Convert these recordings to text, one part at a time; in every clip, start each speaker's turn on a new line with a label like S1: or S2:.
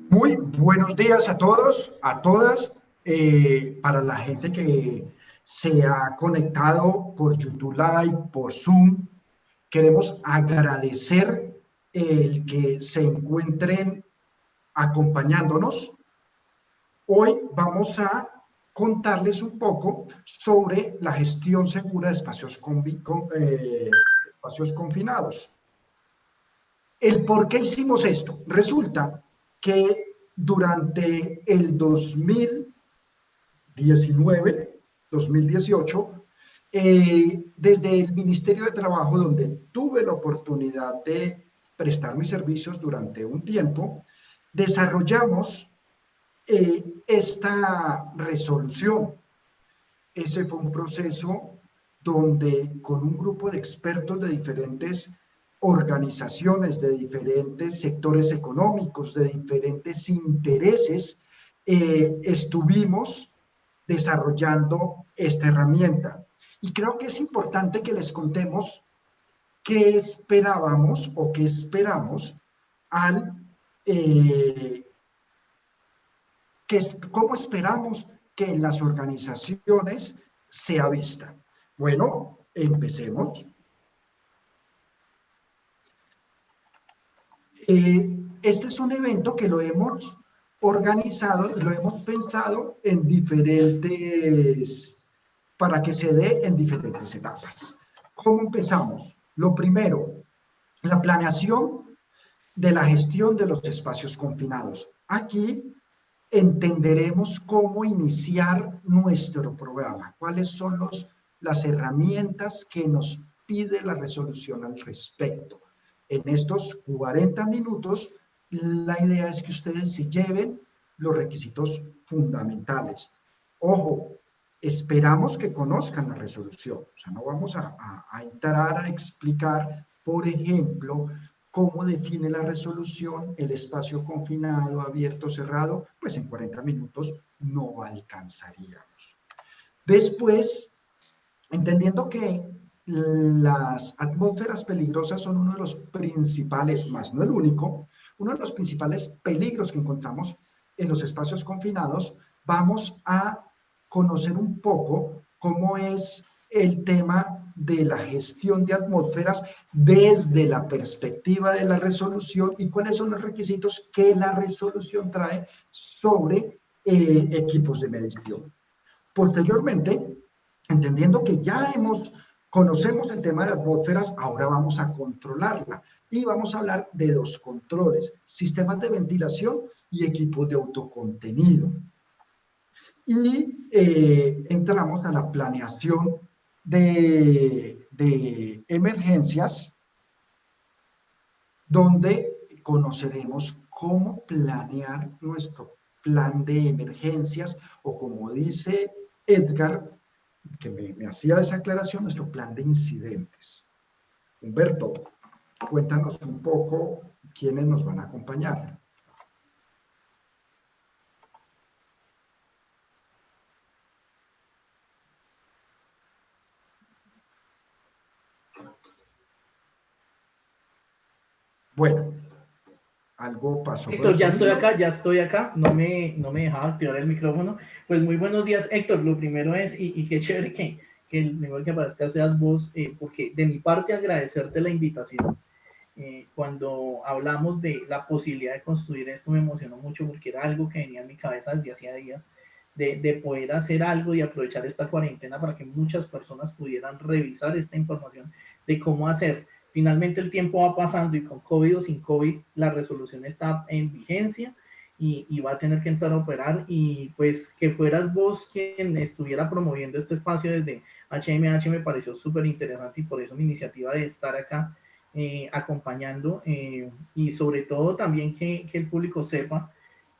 S1: Muy buenos días a todos, a todas. Para la gente que se ha conectado por YouTube Live, por Zoom, queremos agradecer el que se encuentren acompañándonos. Hoy vamos a contarles un poco sobre la gestión segura de espacios confinados. ¿El por qué hicimos esto? Resulta que durante el 2019, 2018, desde el Ministerio de Trabajo, donde tuve la oportunidad de prestar mis servicios durante un tiempo, desarrollamos esta resolución. Ese fue un proceso donde con un grupo de expertos de diferentes organizaciones, de diferentes sectores económicos, de diferentes intereses, estuvimos desarrollando esta herramienta. Y creo que es importante que les contemos qué esperábamos o qué esperamos al cómo esperamos que en las organizaciones sea vista. Bueno, empecemos. Este es un evento que lo hemos organizado, lo hemos pensado en para que se dé en diferentes etapas. ¿Cómo empezamos? Lo primero, la planeación de la gestión de los espacios confinados. Aquí entenderemos cómo iniciar nuestro programa, cuáles son las herramientas que nos pide la resolución al respecto. En estos 40 minutos, la idea es que ustedes se lleven los requisitos fundamentales. Ojo, esperamos que conozcan la resolución, o sea, no vamos a entrar a explicar, por ejemplo, cómo define la resolución el espacio confinado, abierto, cerrado, pues en 40 minutos no alcanzaríamos. Después, entendiendo que las atmósferas peligrosas son uno de los principales, más no el único, uno de los principales peligros que encontramos en los espacios confinados, vamos a conocer un poco cómo es el tema de la gestión de atmósferas desde la perspectiva de la resolución y cuáles son los requisitos que la resolución trae sobre equipos de medición. Posteriormente, entendiendo que ya conocemos el tema de atmósferas, ahora vamos a controlarla y vamos a hablar de los controles, sistemas de ventilación y equipos de autocontenido. Y entramos a la planeación de emergencias, donde conoceremos cómo planear nuestro plan de emergencias o, como dice Edgar, que me hacía esa aclaración, nuestro plan de incidentes. Humberto, cuéntanos un poco quiénes nos van a acompañar. Bueno, algo pasó con el
S2: Héctor,
S1: sonido.
S2: ya estoy acá, no me dejaba activar el micrófono. Pues muy buenos días, Héctor. Lo primero es, y qué chévere que el mejor que aparezca seas vos, porque de mi parte agradecerte la invitación. Cuando hablamos de la posibilidad de construir esto me emocionó mucho porque era algo que venía en mi cabeza desde hacía días, de poder hacer algo y aprovechar esta cuarentena para que muchas personas pudieran revisar esta información de cómo hacer. Finalmente el tiempo va pasando y con COVID o sin COVID la resolución está en vigencia y va a tener que entrar a operar y pues que fueras vos quien estuviera promoviendo este espacio desde HMH me pareció súper interesante y por eso mi iniciativa de estar acá acompañando y sobre todo también que el público sepa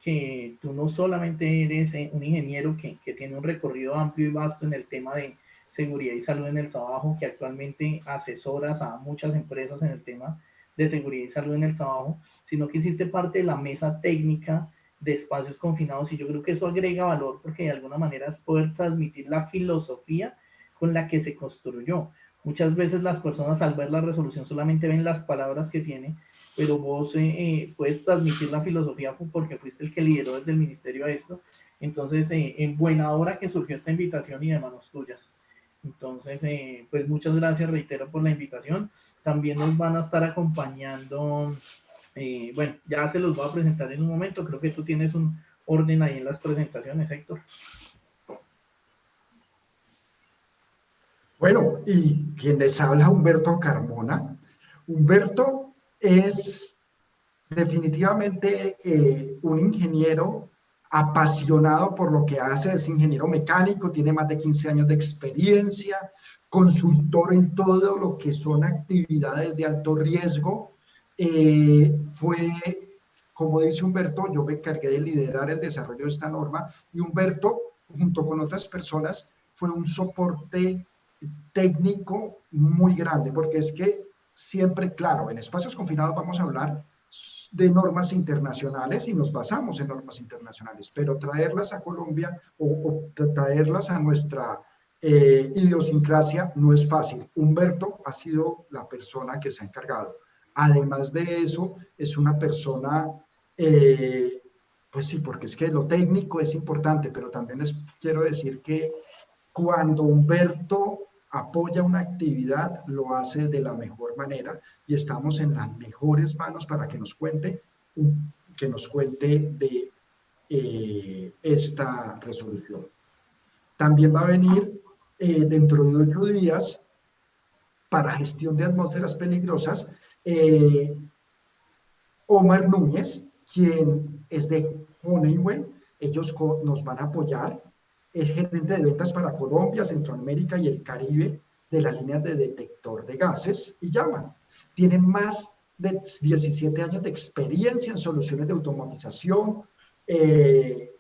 S2: que tú no solamente eres un ingeniero que tiene un recorrido amplio y vasto en el tema de seguridad y salud en el trabajo, que actualmente asesoras a muchas empresas en el tema de seguridad y salud en el trabajo, sino que hiciste parte de la mesa técnica de espacios confinados y yo creo que eso agrega valor porque de alguna manera es poder transmitir la filosofía con la que se construyó. Muchas veces las personas al ver la resolución solamente ven las palabras que tiene, pero vos puedes transmitir la filosofía porque fuiste el que lideró desde el ministerio a esto. Entonces, en buena hora que surgió esta invitación y de manos tuyas. Entonces, pues muchas gracias, reitero, por la invitación. También nos van a estar acompañando, bueno, ya se los voy a presentar en un momento. Creo que tú tienes un orden ahí en las presentaciones, Héctor.
S1: Bueno, y quien les habla, Humberto Carmona. Humberto es definitivamente un ingeniero apasionado por lo que hace, es ingeniero mecánico, tiene más de 15 años de experiencia, consultor en todo lo que son actividades de alto riesgo. Fue, como dice Humberto, yo me encargué de liderar el desarrollo de esta norma y Humberto, junto con otras personas, fue un soporte técnico muy grande, porque es que siempre, claro, en espacios confinados vamos a hablar de normas internacionales y nos basamos en normas internacionales, pero traerlas a Colombia o traerlas a nuestra idiosincrasia no es fácil. Humberto ha sido la persona que se ha encargado. Además de eso, es una persona, pues sí, porque es que lo técnico es importante, pero también les quiero decir que cuando Humberto apoya una actividad, lo hace de la mejor manera y estamos en las mejores manos para que nos cuente de esta resolución. También va a venir dentro de 8 días para gestión de atmósferas peligrosas Omar Núñez, quien es de Honeywell. Ellos nos van a apoyar. Es gerente de ventas para Colombia, Centroamérica y el Caribe de la línea de detector de gases y llama. Tiene más de 17 años de experiencia en soluciones de automatización,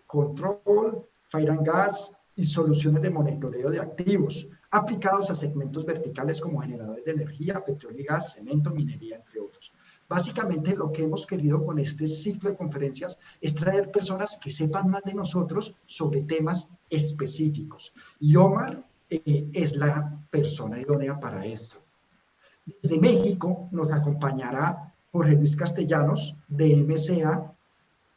S1: control, fire and gas y soluciones de monitoreo de activos aplicados a segmentos verticales como generadores de energía, petróleo y gas, cemento, minería, entre otros. Básicamente lo que hemos querido con este ciclo de conferencias es traer personas que sepan más de nosotros sobre temas específicos. Y Omar es la persona idónea para esto. Desde México nos acompañará Jorge Luis Castellanos de MCA.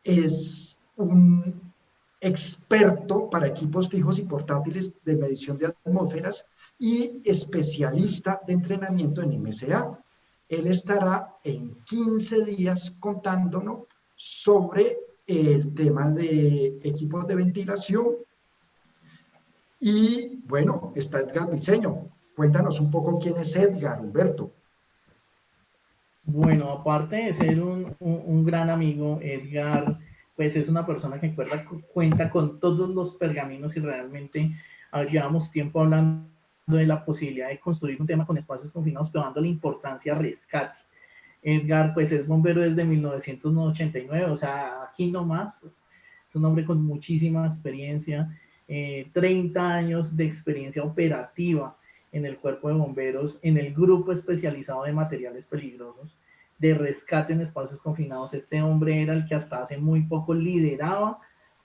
S1: Es un experto para equipos fijos y portátiles de medición de atmósferas y especialista de entrenamiento en MCA. Él estará en 15 días contándonos sobre el tema de equipos de ventilación. Y bueno, está Edgar Briceño. Cuéntanos un poco quién es Edgar, Humberto.
S2: Bueno, aparte de ser un gran amigo, Edgar, pues es una persona que cuenta con todos los pergaminos y realmente llevamos tiempo hablando de la posibilidad de construir un tema con espacios confinados, pero dando la importancia a rescate. Edgar, pues es bombero desde 1989, o sea, aquí nomás, es un hombre con muchísima experiencia, 30 años de experiencia operativa en el cuerpo de bomberos, en el grupo especializado de materiales peligrosos, de rescate en espacios confinados. Este hombre era el que hasta hace muy poco lideraba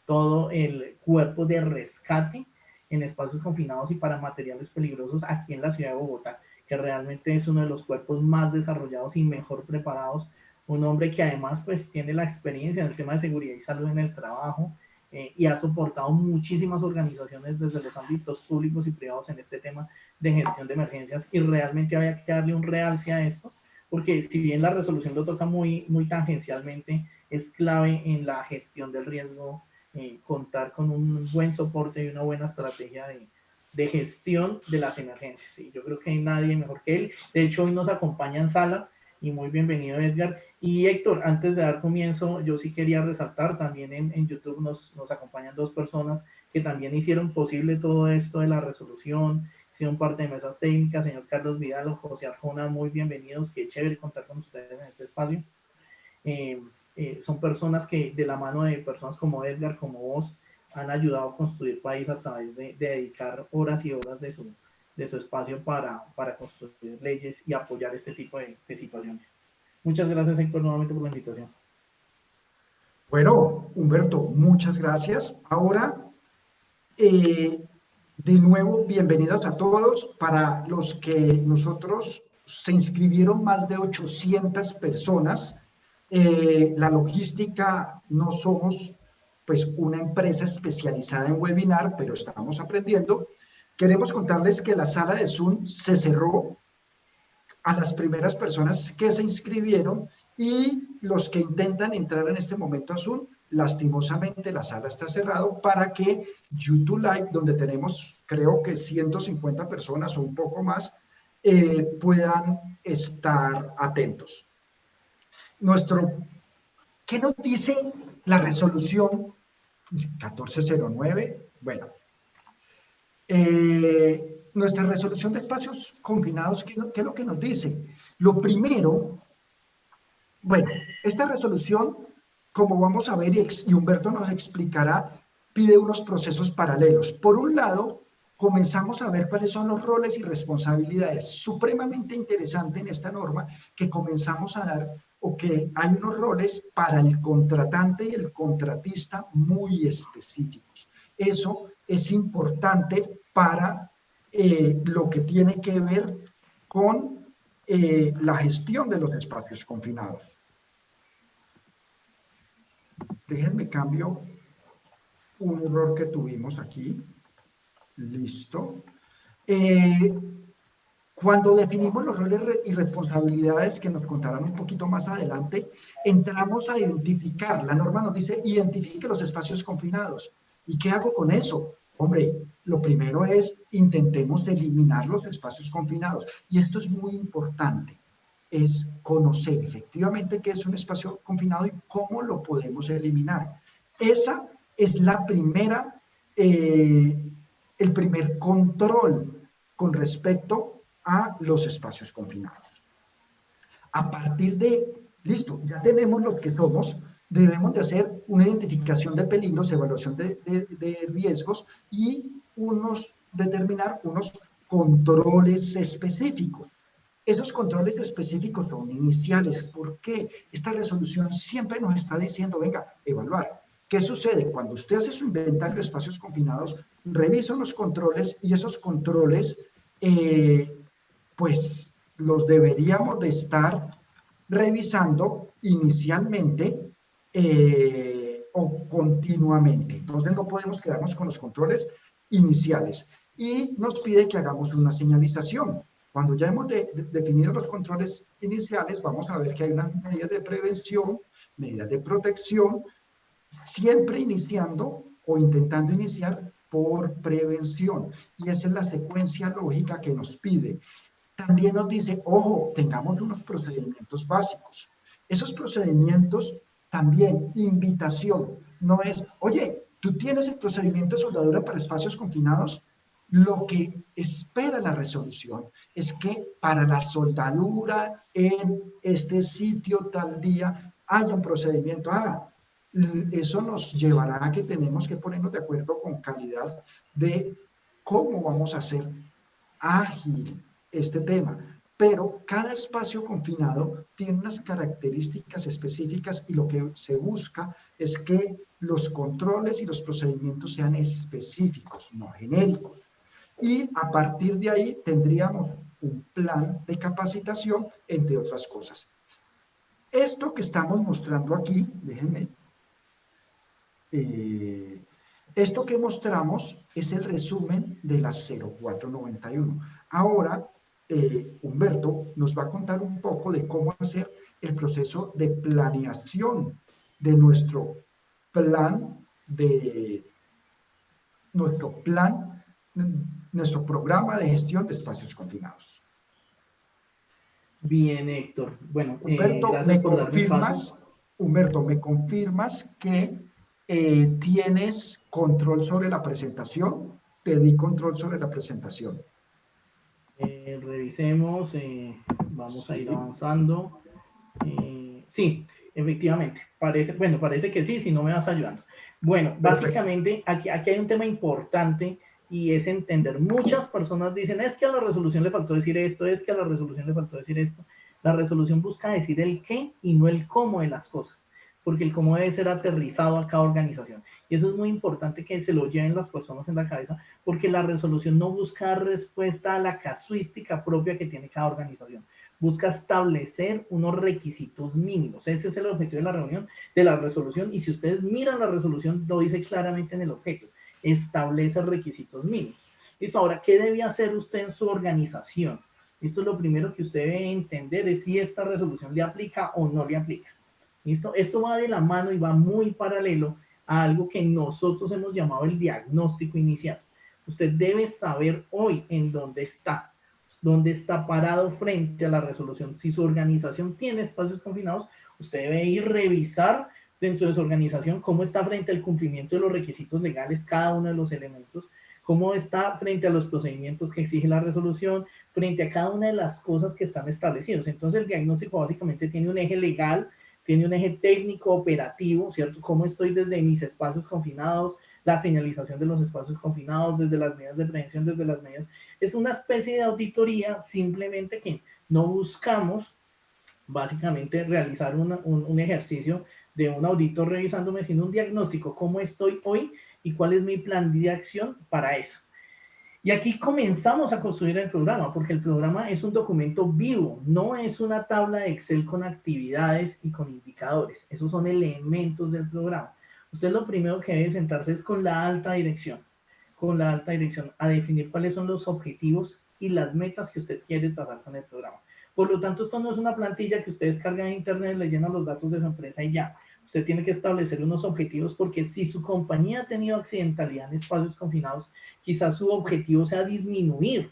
S2: todo el cuerpo de rescate en espacios confinados y para materiales peligrosos aquí en la ciudad de Bogotá, que realmente es uno de los cuerpos más desarrollados y mejor preparados. Un hombre que además pues tiene la experiencia en el tema de seguridad y salud en el trabajo, y ha soportado muchísimas organizaciones desde los ámbitos públicos y privados en este tema de gestión de emergencias, y realmente había que darle un realce a esto, porque si bien la resolución lo toca muy, muy tangencialmente, es clave en la gestión del riesgo contar con un buen soporte y una buena estrategia de gestión de las emergencias. Y yo creo que hay nadie mejor que él. De hecho, hoy nos acompaña en sala y muy bienvenido, Edgar. Y Héctor, antes de dar comienzo, yo sí quería resaltar, también en YouTube nos acompañan dos personas que también hicieron posible todo esto de la resolución, hicieron parte de mesas técnicas, señor Carlos Vidal o José Arjona, muy bienvenidos, qué chévere contar con ustedes en este espacio. Son personas que de la mano de personas como Edgar, como vos, han ayudado a construir país a través de dedicar horas y horas de su espacio para construir leyes y apoyar este tipo de situaciones. Muchas gracias, Héctor, nuevamente por la invitación.
S1: Bueno, Humberto, muchas gracias. Ahora, de nuevo, bienvenidos a todos. Para los que nosotros se inscribieron más de 800 personas La logística no somos pues una empresa especializada en webinar, pero estamos aprendiendo. Queremos contarles que la sala de Zoom se cerró a las primeras personas que se inscribieron y los que intentan entrar en este momento a Zoom, lastimosamente la sala está cerrada para que YouTube Live, donde tenemos creo que 150 personas o un poco más, puedan estar atentos. ¿Qué nos dice la resolución 1409? Bueno, nuestra resolución de espacios confinados, ¿qué es lo que nos dice? Lo primero, bueno, esta resolución, como vamos a ver y Humberto nos explicará, pide unos procesos paralelos. Por un lado, comenzamos a ver cuáles son los roles y responsabilidades. Supremamente interesante en esta norma que comenzamos a dar o que hay unos roles para el contratante y el contratista muy específicos. Eso es importante para lo que tiene que ver con la gestión de los espacios confinados. Déjenme cambio un error que tuvimos aquí. Listo. Cuando definimos los roles y responsabilidades que nos contarán un poquito más adelante, entramos a identificar. La norma nos dice, identifique los espacios confinados. ¿Y qué hago con eso? Hombre, lo primero es, intentemos eliminar los espacios confinados. Y esto es muy importante, es conocer efectivamente qué es un espacio confinado y cómo lo podemos eliminar. Esa es la primera, el primer control con respecto a los espacios confinados. A partir de, listo, ya tenemos lo que somos, debemos de hacer una identificación de peligros, evaluación de riesgos y determinar unos controles específicos. Esos controles específicos son iniciales. ¿Por qué? Esta resolución siempre nos está diciendo, venga, evaluar. ¿Qué sucede? Cuando usted hace su inventario de espacios confinados, revisa los controles y esos controles pues los deberíamos de estar revisando inicialmente o continuamente. Entonces no podemos quedarnos con los controles iniciales. Y nos pide que hagamos una señalización. Cuando ya hemos definido los controles iniciales, vamos a ver que hay unas medidas de prevención, medidas de protección, siempre iniciando o intentando iniciar por prevención. Y esa es la secuencia lógica que nos pide. También nos dice, ojo, tengamos unos procedimientos básicos. Esos procedimientos también, invitación, no es, oye, tú tienes el procedimiento de soldadura para espacios confinados. Lo que espera la resolución es que para la soldadura en este sitio tal día haya un procedimiento. Eso nos llevará a que tenemos que ponernos de acuerdo con calidad de cómo vamos a hacer ágil este tema, pero cada espacio confinado tiene unas características específicas y lo que se busca es que los controles y los procedimientos sean específicos, no genéricos. Y a partir de ahí tendríamos un plan de capacitación, entre otras cosas. Esto que estamos mostrando aquí, déjenme, esto que mostramos es el resumen de la 0491. Ahora, Humberto nos va a contar un poco de cómo hacer el proceso de planeación de nuestro nuestro programa de gestión de espacios confinados.
S2: Bien, Héctor. Bueno,
S1: Humberto,
S2: gracias por darme paso.
S1: Humberto, ¿me confirmas que tienes control sobre la presentación? Te di control sobre la presentación.
S2: Revisemos, vamos a ir avanzando. Sí, efectivamente, parece que sí, si no me vas ayudando. Bueno, básicamente aquí hay un tema importante y es entender. Muchas personas dicen, es que a la resolución le faltó decir esto, es que a la resolución le faltó decir esto. La resolución busca decir el qué y no el cómo de las cosas, porque el cómo debe ser aterrizado a cada organización. Y eso es muy importante que se lo lleven las personas en la cabeza, porque la resolución no busca respuesta a la casuística propia que tiene cada organización. busca establecer unos requisitos mínimos. Ese es el objetivo de la reunión, de la resolución, y si ustedes miran la resolución, lo dice claramente en el objeto, establece requisitos mínimos. Listo, ahora, ¿qué debe hacer usted en su organización? Esto es lo primero que usted debe entender, es si esta resolución le aplica o no le aplica. ¿Listo? Esto va de la mano y va muy paralelo a algo que nosotros hemos llamado el diagnóstico inicial. Usted debe saber hoy en dónde está parado frente a la resolución. Si su organización tiene espacios confinados, usted debe ir a revisar dentro de su organización cómo está frente al cumplimiento de los requisitos legales cada uno de los elementos, cómo está frente a los procedimientos que exige la resolución, frente a cada una de las cosas que están establecidas. Entonces el diagnóstico básicamente tiene un eje legal, tiene un eje técnico, operativo, ¿cierto? Cómo estoy desde mis espacios confinados, la señalización de los espacios confinados, desde las medidas de prevención, desde las medidas. Es una especie de auditoría, simplemente que no buscamos básicamente realizar un ejercicio de un auditor revisándome, sino un diagnóstico, cómo estoy hoy y cuál es mi plan de acción para eso. Y aquí comenzamos a construir el programa, porque el programa es un documento vivo, no es una tabla de Excel con actividades y con indicadores. Esos son elementos del programa. Usted lo primero que debe sentarse es con la alta dirección, a definir cuáles son los objetivos y las metas que usted quiere trazar con el programa. Por lo tanto, esto no es una plantilla que usted descarga en internet, le llena los datos de su empresa y ya. Usted tiene que establecer unos objetivos, porque si su compañía ha tenido accidentalidad en espacios confinados, quizás su objetivo sea disminuir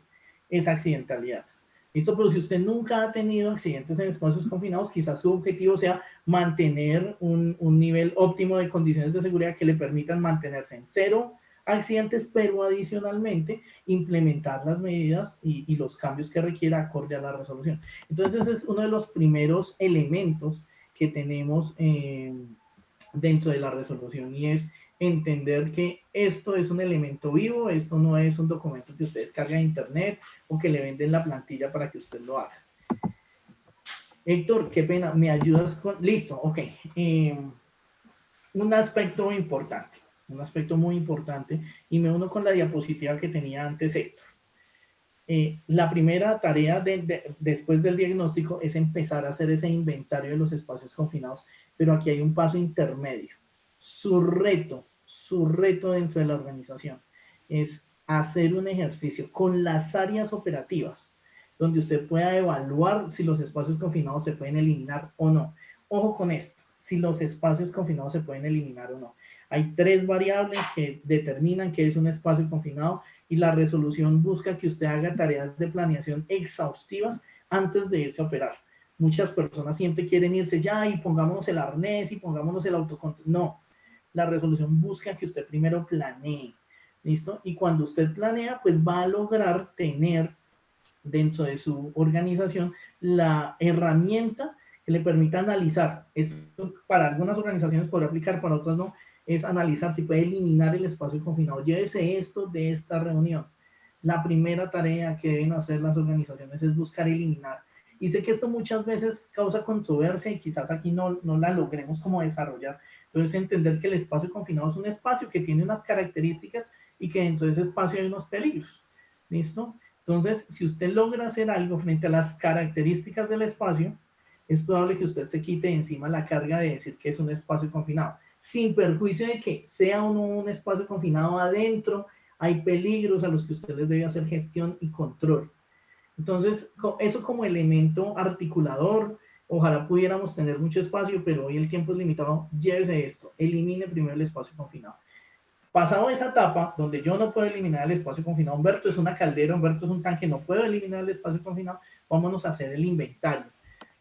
S2: esa accidentalidad. ¿Listo? Pero si usted nunca ha tenido accidentes en espacios confinados, quizás su objetivo sea mantener un nivel óptimo de condiciones de seguridad que le permitan mantenerse en cero accidentes, pero adicionalmente implementar las medidas y los cambios que requiera acorde a la resolución. Entonces ese es uno de los primeros elementos que tenemos dentro de la resolución, y es entender que esto es un elemento vivo, esto no es un documento que usted descarga de internet o que le venden la plantilla para que usted lo haga. Héctor, qué pena, ¿me ayudas con...? Listo, ok. Un aspecto muy importante, y me uno con la diapositiva que tenía antes Héctor. La primera tarea después del diagnóstico es empezar a hacer ese inventario de los espacios confinados, pero aquí hay un paso intermedio. Su reto dentro de la organización es hacer un ejercicio con las áreas operativas, donde usted pueda evaluar si los espacios confinados se pueden eliminar o no. Ojo con esto, si los espacios confinados se pueden eliminar o no. Hay 3 variables que determinan qué es un espacio confinado, y la resolución busca que usted haga tareas de planeación exhaustivas antes de irse a operar. Muchas personas siempre quieren irse ya y pongámonos el arnés y pongámonos el autocontrol. No, la resolución busca que usted primero planee, ¿listo? Y cuando usted planea, pues va a lograr tener dentro de su organización la herramienta que le permita analizar. Esto para algunas organizaciones podrá aplicar, para otras no. Es analizar si puede eliminar el espacio confinado. Llévese esto de esta reunión. La primera tarea que deben hacer las organizaciones es buscar eliminar. Y sé que esto muchas veces causa controversia y quizás aquí no la logremos como desarrollar. Entonces, entender que el espacio confinado es un espacio que tiene unas características y que dentro de ese espacio hay unos peligros. ¿Listo? Entonces, si usted logra hacer algo frente a las características del espacio, es probable que usted se quite encima la carga de decir que es un espacio confinado, sin perjuicio de que sea o no un espacio confinado. Adentro hay peligros a los que usted les debe hacer gestión y control. Entonces, eso como elemento articulador. Ojalá pudiéramos tener mucho espacio, pero hoy el tiempo es limitado. Llévese esto, elimine primero el espacio confinado. Pasado esa etapa, donde yo no puedo eliminar el espacio confinado, Humberto es una caldera, Humberto es un tanque, no puedo eliminar el espacio confinado, vámonos a hacer el inventario.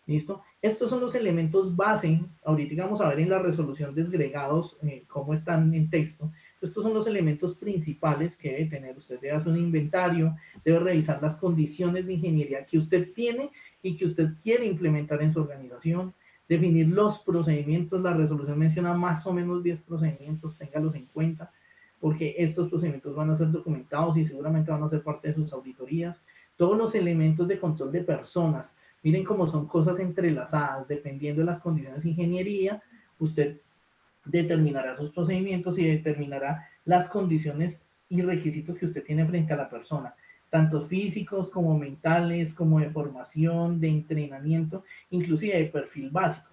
S2: ¿Listo? Estos son los elementos base. Ahorita vamos a ver en la resolución desgregados cómo están en texto. Estos son los elementos principales que debe tener. Usted debe hacer un inventario, debe revisar las condiciones de ingeniería que usted tiene y que usted quiere implementar en su organización, definir los procedimientos. La resolución menciona más o menos 10 procedimientos, téngalos en cuenta, porque estos procedimientos van a ser documentados y seguramente van a ser parte de sus auditorías. Todos los elementos de control de personas. Miren cómo son cosas entrelazadas. Dependiendo de las condiciones de ingeniería, usted determinará sus procedimientos y determinará las condiciones y requisitos que usted tiene frente a la persona. tanto físicos como mentales, como de formación, de entrenamiento, inclusive de perfil básico.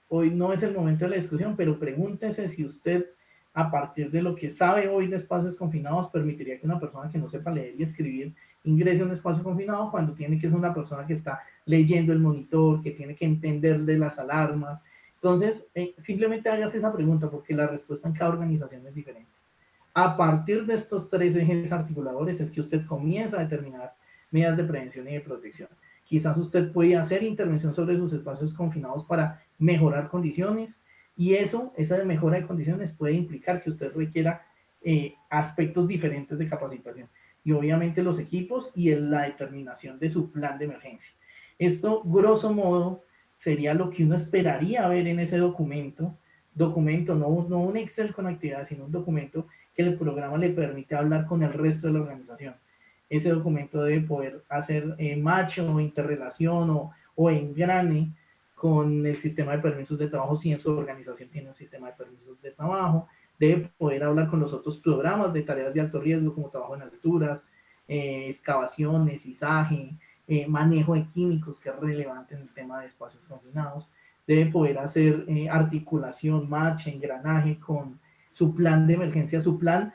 S2: Hoy no es el momento de la discusión, pero pregúntese si usted, a partir de lo que sabe hoy de espacios confinados, permitiría que una persona que no sepa leer y escribir ingrese a un espacio confinado cuando tiene que ser una persona que está leyendo el monitor, que tiene que entender de las alarmas. Entonces, simplemente hágase esa pregunta porque la respuesta en cada organización es diferente. A partir de estos tres ejes articuladores es que usted comienza a determinar medidas de prevención y de protección. Quizás usted puede hacer intervención sobre sus espacios confinados para mejorar condiciones y esa mejora de condiciones puede implicar que usted requiera aspectos diferentes de capacitación y obviamente los equipos y la determinación de su plan de emergencia. Esto, grosso modo, sería lo que uno esperaría ver en ese documento, no un Excel con actividades, sino un documento que el programa le permite hablar con el resto de la organización. Ese documento debe poder hacer match o interrelación o engrane con el sistema de permisos de trabajo si en su organización tiene un sistema de permisos de trabajo, debe poder hablar con los otros programas de tareas de alto riesgo como trabajo en alturas, excavaciones, izaje, manejo de químicos, que es relevante en el tema de espacios confinados, debe poder hacer articulación, match, engranaje con su plan de emergencia, su plan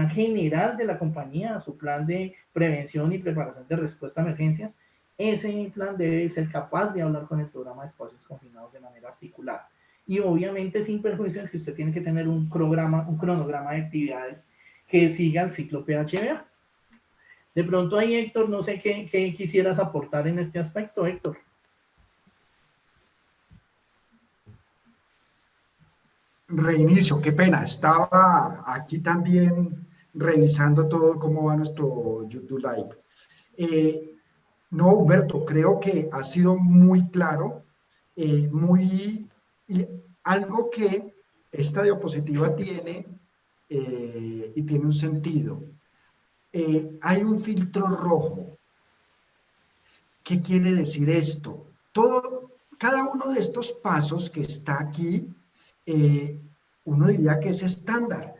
S2: general de la compañía, su plan de prevención y preparación de respuesta a emergencias. Ese plan debe ser capaz de hablar con el programa de espacios confinados de manera articulada. Y obviamente sin perjuicio de que usted tiene que tener un cronograma de actividades que siga el ciclo PHBA. De pronto ahí, Héctor, no sé qué quisieras aportar en este aspecto, Héctor.
S1: Reinicio, qué pena. Estaba aquí también revisando todo cómo va nuestro YouTube Live. No, Humberto, creo que ha sido muy claro, y algo que esta diapositiva tiene y tiene un sentido. Hay un filtro rojo. ¿Qué quiere decir esto? Cada uno de estos pasos que está aquí, uno diría que es estándar,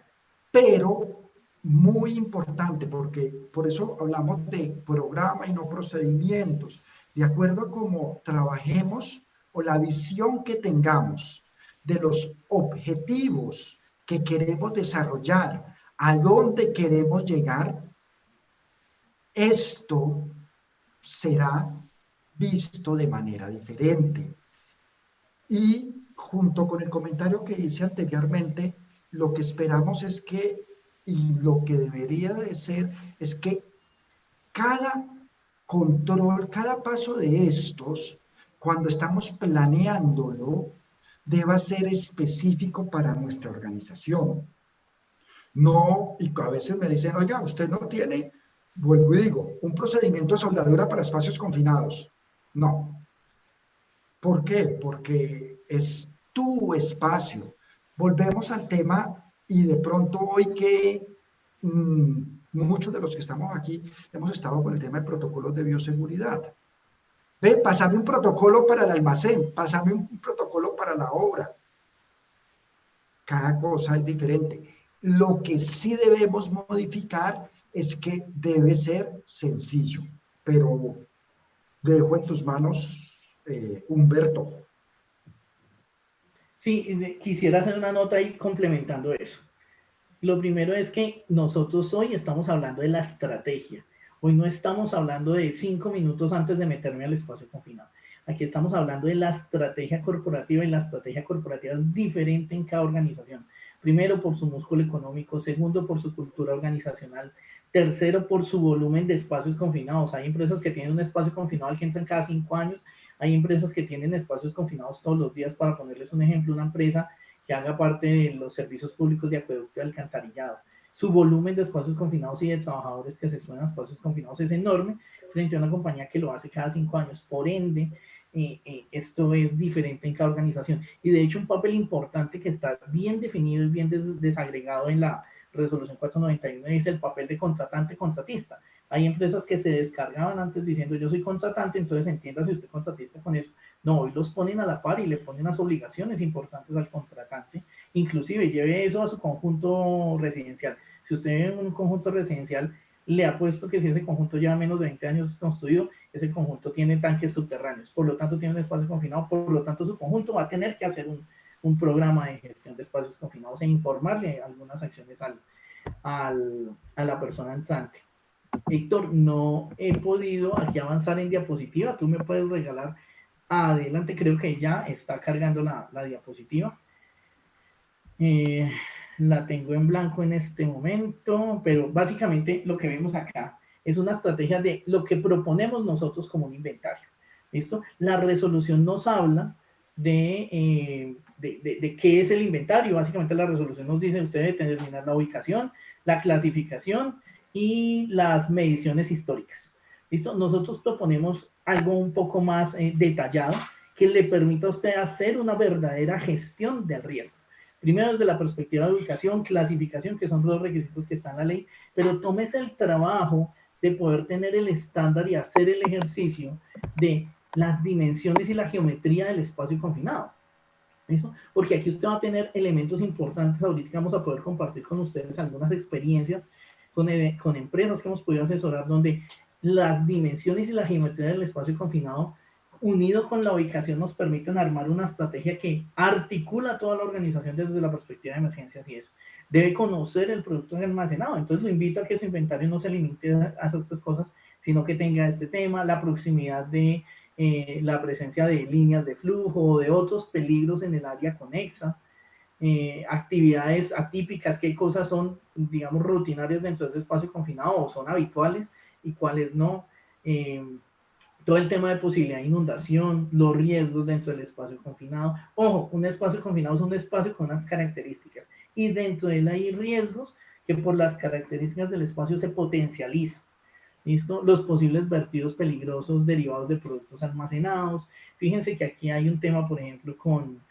S1: pero muy importante, porque por eso hablamos de programa y no procedimientos. De acuerdo a cómo trabajemos o la visión que tengamos de los objetivos que queremos desarrollar, a dónde queremos llegar, esto será visto de manera diferente. Y junto con el comentario que hice anteriormente, lo que esperamos es que, y lo que debería de ser, es que cada control, cada paso de estos, cuando estamos planeándolo, deba ser específico para nuestra organización. No, y a veces me dicen, oiga, usted no tiene, vuelvo y digo, un procedimiento de soldadura para espacios confinados. No. ¿Por qué? Porque es tu espacio. Volvemos al tema y de pronto hoy que muchos de los que estamos aquí hemos estado con el tema de protocolos de bioseguridad. Ve, pásame un protocolo para el almacén, pásame un protocolo para la obra. Cada cosa es diferente. Lo que sí debemos modificar es que debe ser sencillo, pero dejo en tus manos, Humberto.
S2: Sí, quisiera hacer una nota ahí complementando eso. Lo primero es que nosotros hoy estamos hablando de la estrategia. Hoy no estamos hablando de 5 minutos antes de meterme al espacio confinado. Aquí estamos hablando de la estrategia corporativa y la estrategia corporativa es diferente en cada organización. Primero, por su músculo económico. Segundo, por su cultura organizacional. Tercero, por su volumen de espacios confinados. Hay empresas que tienen un espacio confinado que entran cada 5 años. Hay empresas que tienen espacios confinados todos los días. Para ponerles un ejemplo, una empresa que haga parte de los servicios públicos de acueducto y alcantarillado. Su volumen de espacios confinados y de trabajadores que se suben a espacios confinados es enorme frente a una compañía que lo hace cada 5 años. Por ende, esto es diferente en cada organización. Y de hecho, un papel importante que está bien definido y bien desagregado en la resolución 491 es el papel de contratante-contratista. Hay empresas que se descargaban antes diciendo yo soy contratante, entonces entienda si usted contratista con eso. No, hoy los ponen a la par y le ponen las obligaciones importantes al contratante, inclusive lleve eso a su conjunto residencial. Si usted vive en un conjunto residencial, le apuesto que si ese conjunto lleva menos de 20 años construido, ese conjunto tiene tanques subterráneos, por lo tanto tiene un espacio confinado, por lo tanto su conjunto va a tener que hacer un programa de gestión de espacios confinados e informarle algunas acciones a la persona entrante. Héctor, no he podido aquí avanzar en diapositiva, tú me puedes regalar adelante, creo que ya está cargando la diapositiva. La tengo en blanco en este momento, pero básicamente lo que vemos acá es una estrategia de lo que proponemos nosotros como un inventario. ¿Listo? La resolución nos habla de qué es el inventario. Básicamente la resolución nos dice, usted debe determinar la ubicación, la clasificación y las mediciones históricas. ¿Listo? Nosotros proponemos algo un poco más detallado que le permita a usted hacer una verdadera gestión del riesgo. Primero desde la perspectiva de ubicación, clasificación, que son los requisitos que están en la ley, pero tómese el trabajo de poder tener el estándar y hacer el ejercicio de las dimensiones y la geometría del espacio confinado. ¿Listo? Porque aquí usted va a tener elementos importantes. Ahorita vamos a poder compartir con ustedes algunas experiencias con empresas que hemos podido asesorar donde las dimensiones y la geometría del espacio confinado unido con la ubicación nos permiten armar una estrategia que articula toda la organización desde la perspectiva de emergencias y eso. Debe conocer el producto almacenado. Entonces lo invito a que su inventario no se limite a estas cosas, sino que tenga este tema, la proximidad de la presencia de líneas de flujo o de otros peligros en el área conexa, actividades atípicas, qué cosas son, digamos, rutinarias dentro de ese espacio confinado o son habituales y cuáles no. Todo el tema de posibilidad de inundación, los riesgos dentro del espacio confinado. Ojo, un espacio confinado es un espacio con unas características y dentro de él hay riesgos que por las características del espacio se potencializan. ¿Listo? Los posibles vertidos peligrosos derivados de productos almacenados. Fíjense que aquí hay un tema, por ejemplo, con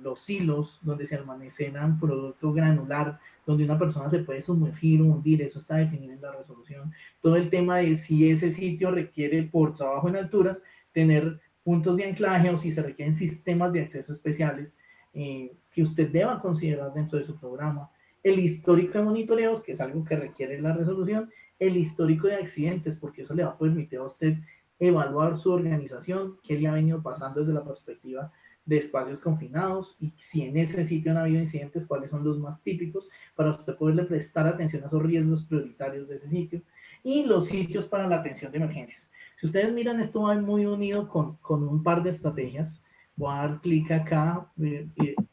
S2: los silos, donde se almacenan producto granular, donde una persona se puede sumergir o hundir, eso está definido en la resolución. Todo el tema de si ese sitio requiere, por trabajo en alturas, tener puntos de anclaje o si se requieren sistemas de acceso especiales que usted deba considerar dentro de su programa. El histórico de monitoreos, que es algo que requiere la resolución, el histórico de accidentes, porque eso le va a permitir a usted evaluar su organización, qué le ha venido pasando desde la perspectiva de espacios confinados y si en ese sitio han habido incidentes, cuáles son los más típicos para usted poderle prestar atención a esos riesgos prioritarios de ese sitio y los sitios para la atención de emergencias. Si ustedes miran, esto va muy unido con un par de estrategias. Voy a dar clic acá,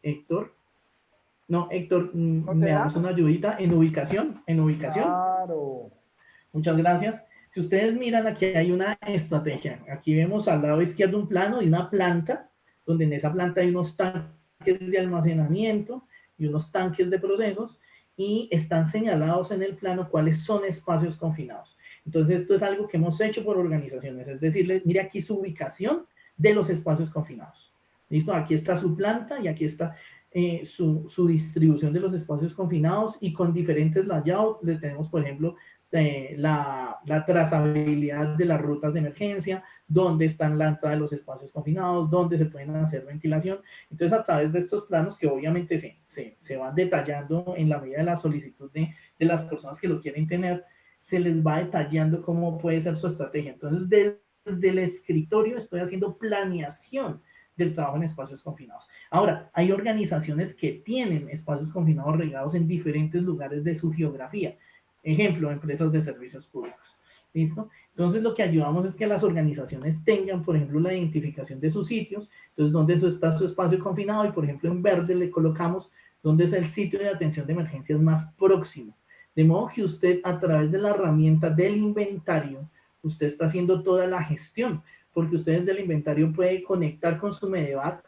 S2: Héctor. No, Héctor,
S3: ¿No te
S2: me das
S3: da?
S2: una ayudita en ubicación, en ubicación.
S3: Claro.
S2: Muchas gracias. Si ustedes miran, aquí hay una estrategia. Aquí vemos al lado izquierdo un plano de una planta, donde en esa planta hay unos tanques de almacenamiento y unos tanques de procesos, y están señalados en el plano cuáles son espacios confinados. Entonces, esto es algo que hemos hecho por organizaciones, es decirles, mire aquí su ubicación de los espacios confinados. ¿Listo? Aquí está su planta y aquí está su distribución de los espacios confinados y con diferentes layouts. Le tenemos, por ejemplo, la trazabilidad de las rutas de emergencia, dónde están la entrada de los espacios confinados, dónde se pueden hacer ventilación. Entonces, a través de estos planos que obviamente se van detallando en la medida de la solicitud de las personas que lo quieren tener, se les va detallando cómo puede ser su estrategia. Entonces, desde el escritorio estoy haciendo planeación del trabajo en espacios confinados. Ahora, hay organizaciones que tienen espacios confinados regados en diferentes lugares de su geografía. Ejemplo, empresas de servicios públicos. ¿Listo? Entonces, lo que ayudamos es que las organizaciones tengan, por ejemplo, la identificación de sus sitios. Entonces, dónde está su espacio confinado y, por ejemplo, en verde le colocamos dónde es el sitio de atención de emergencias más próximo. De modo que usted, a través de la herramienta del inventario, usted está haciendo toda la gestión, porque usted desde el inventario puede conectar con su Medevac.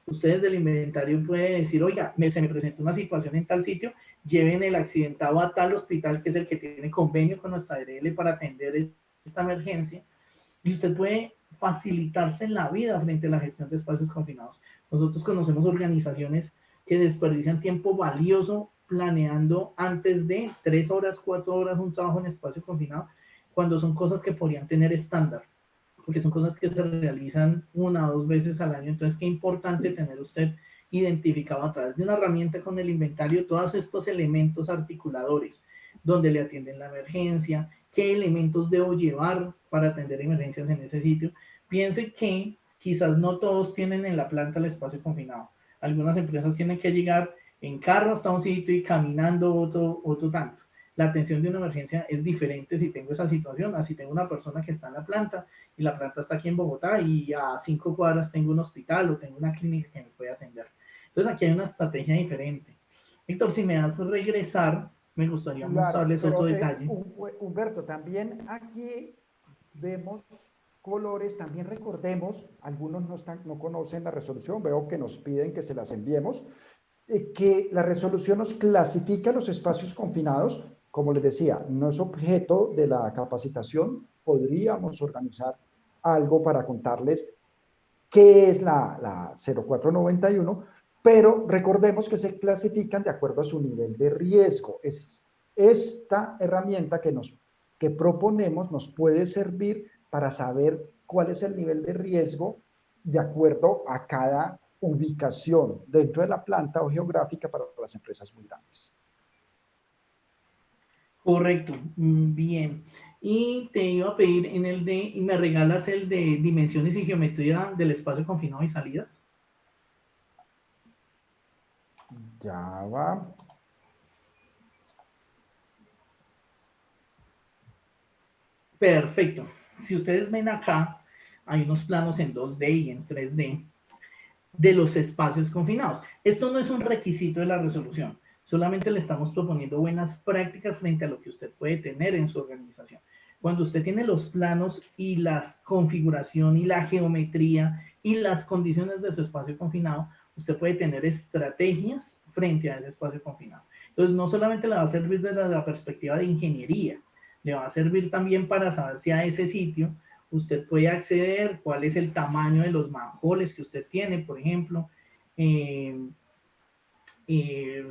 S2: Ustedes del inventario pueden decir, oiga, se me presentó una situación en tal sitio, lleven el accidentado a tal hospital que es el que tiene convenio con nuestra ARL para atender esta emergencia. Y usted puede facilitarse la vida frente a la gestión de espacios confinados. Nosotros conocemos organizaciones que desperdician tiempo valioso planeando antes de 3 horas, 4 horas un trabajo en espacio confinado, cuando son cosas que podrían tener estándar, porque son cosas que se realizan 1 o 2 veces al año. Entonces, qué importante tener usted identificado a través de una herramienta con el inventario todos estos elementos articuladores dónde le atienden la emergencia, qué elementos debo llevar para atender emergencias en ese sitio. Piense que quizás no todos tienen en la planta el espacio confinado. Algunas empresas tienen que llegar en carro hasta un sitio y caminando otro tanto. La atención de una emergencia es diferente si tengo esa situación, así tengo una persona que está en la planta y la planta está aquí en Bogotá y a 5 cuadras tengo un hospital o tengo una clínica que me puede atender. Entonces aquí hay una estrategia diferente. Héctor, si me das regresar, me gustaría
S1: Claro,
S2: mostrarles otro
S1: pero
S2: detalle.
S1: Humberto, también aquí vemos colores, también recordemos, algunos no conocen la resolución, veo que nos piden que se las enviemos, que la resolución nos clasifica los espacios confinados, como les decía, no es objeto de la capacitación, podríamos organizar algo para contarles qué es la 0491, pero recordemos que se clasifican de acuerdo a su nivel de riesgo. Esta herramienta que proponemos nos puede servir para saber cuál es el nivel de riesgo de acuerdo a cada ubicación dentro de la planta o geográfica para las empresas muy grandes.
S2: Correcto, bien. Y te iba a pedir en el de, y me regalas el de dimensiones y geometría del espacio confinado y salidas.
S1: Ya va.
S2: Perfecto. Si ustedes ven acá, hay unos planos en 2D y en 3D de los espacios confinados. Esto no es un requisito de la resolución, solamente le estamos proponiendo buenas prácticas frente a lo que usted puede tener en su organización. Cuando usted tiene los planos y la configuración y la geometría y las condiciones de su espacio confinado, usted puede tener estrategias frente a ese espacio confinado. Entonces, no solamente le va a servir desde la perspectiva de ingeniería, le va a servir también para saber si a ese sitio usted puede acceder, cuál es el tamaño de los manjoles que usted tiene, por ejemplo,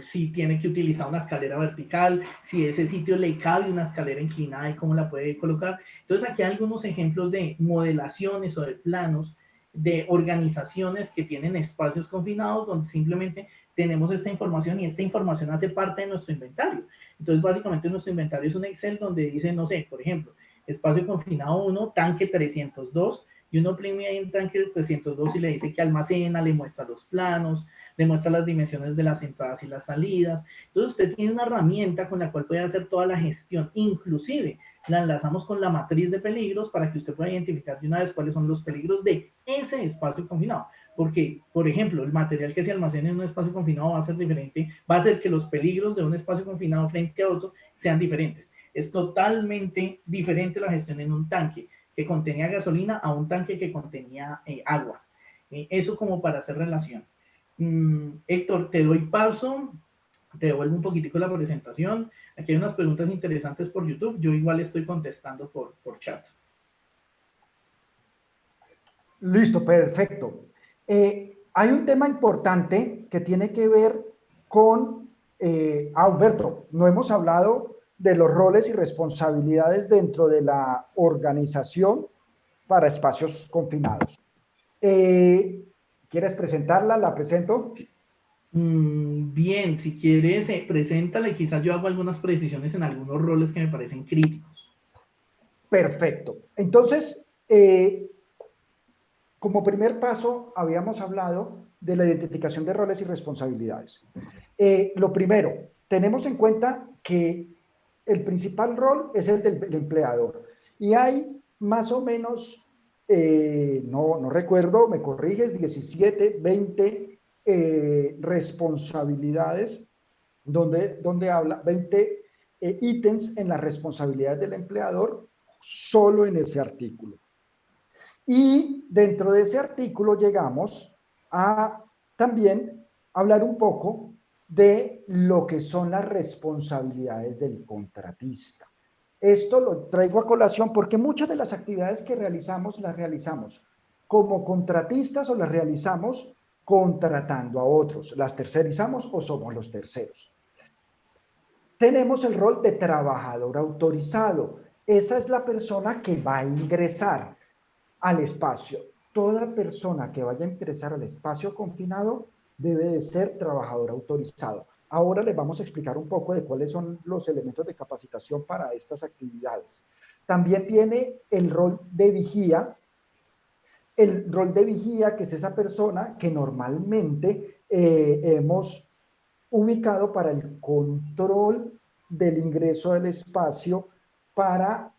S2: si tiene que utilizar una escalera vertical, si ese sitio le cabe una escalera inclinada y cómo la puede colocar. Entonces aquí hay algunos ejemplos de modelaciones o de planos de organizaciones que tienen espacios confinados donde simplemente tenemos esta información y esta información hace parte de nuestro inventario. Entonces básicamente nuestro inventario es un Excel donde dice, no sé, por ejemplo, espacio confinado 1, tanque 302, y uno oprime ahí en tanque 302 y le dice que almacena, le muestra los planos, le muestra las dimensiones de las entradas y las salidas. Entonces usted tiene una herramienta con la cual puede hacer toda la gestión, inclusive la enlazamos con la matriz de peligros para que usted pueda identificar de una vez cuáles son los peligros de ese espacio confinado. Porque, por ejemplo, el material que se almacena en un espacio confinado va a ser diferente, va a hacer que los peligros de un espacio confinado frente a otro sean diferentes. Es totalmente diferente la gestión en un tanque que contenía gasolina a un tanque que contenía agua. Eso como para hacer relación. Héctor, te doy paso, te devuelvo un poquitico la presentación. Aquí hay unas preguntas interesantes por YouTube. Yo igual estoy contestando por chat.
S1: Listo, perfecto. Hay un tema importante que tiene que ver con, Humberto, no hemos hablado de los roles y responsabilidades dentro de la organización para espacios confinados. ¿Quieres presentarla? ¿La presento?
S2: Bien, si quieres, preséntale. Quizás yo hago algunas precisiones en algunos roles que me parecen críticos.
S1: Perfecto. Entonces, como primer paso, habíamos hablado de la identificación de roles y responsabilidades. Lo primero, tenemos en cuenta que el principal rol es el del empleador y hay más o menos, no recuerdo, me corriges, 17, 20 responsabilidades donde habla 20 ítems en las responsabilidades del empleador solo en ese artículo. Y dentro de ese artículo llegamos a también hablar un poco de lo que son las responsabilidades del contratista. Esto lo traigo a colación porque muchas de las actividades que realizamos las realizamos como contratistas o las realizamos contratando a otros, las tercerizamos o somos los terceros. Tenemos el rol de trabajador autorizado. Esa es la persona que va a ingresar al espacio. Toda persona que vaya a ingresar al espacio confinado debe de ser trabajador autorizado. Ahora les vamos a explicar un poco de cuáles son los elementos de capacitación para estas actividades. También viene el rol de vigía. El rol de vigía, que es esa persona que normalmente hemos ubicado para el control del ingreso del espacio, para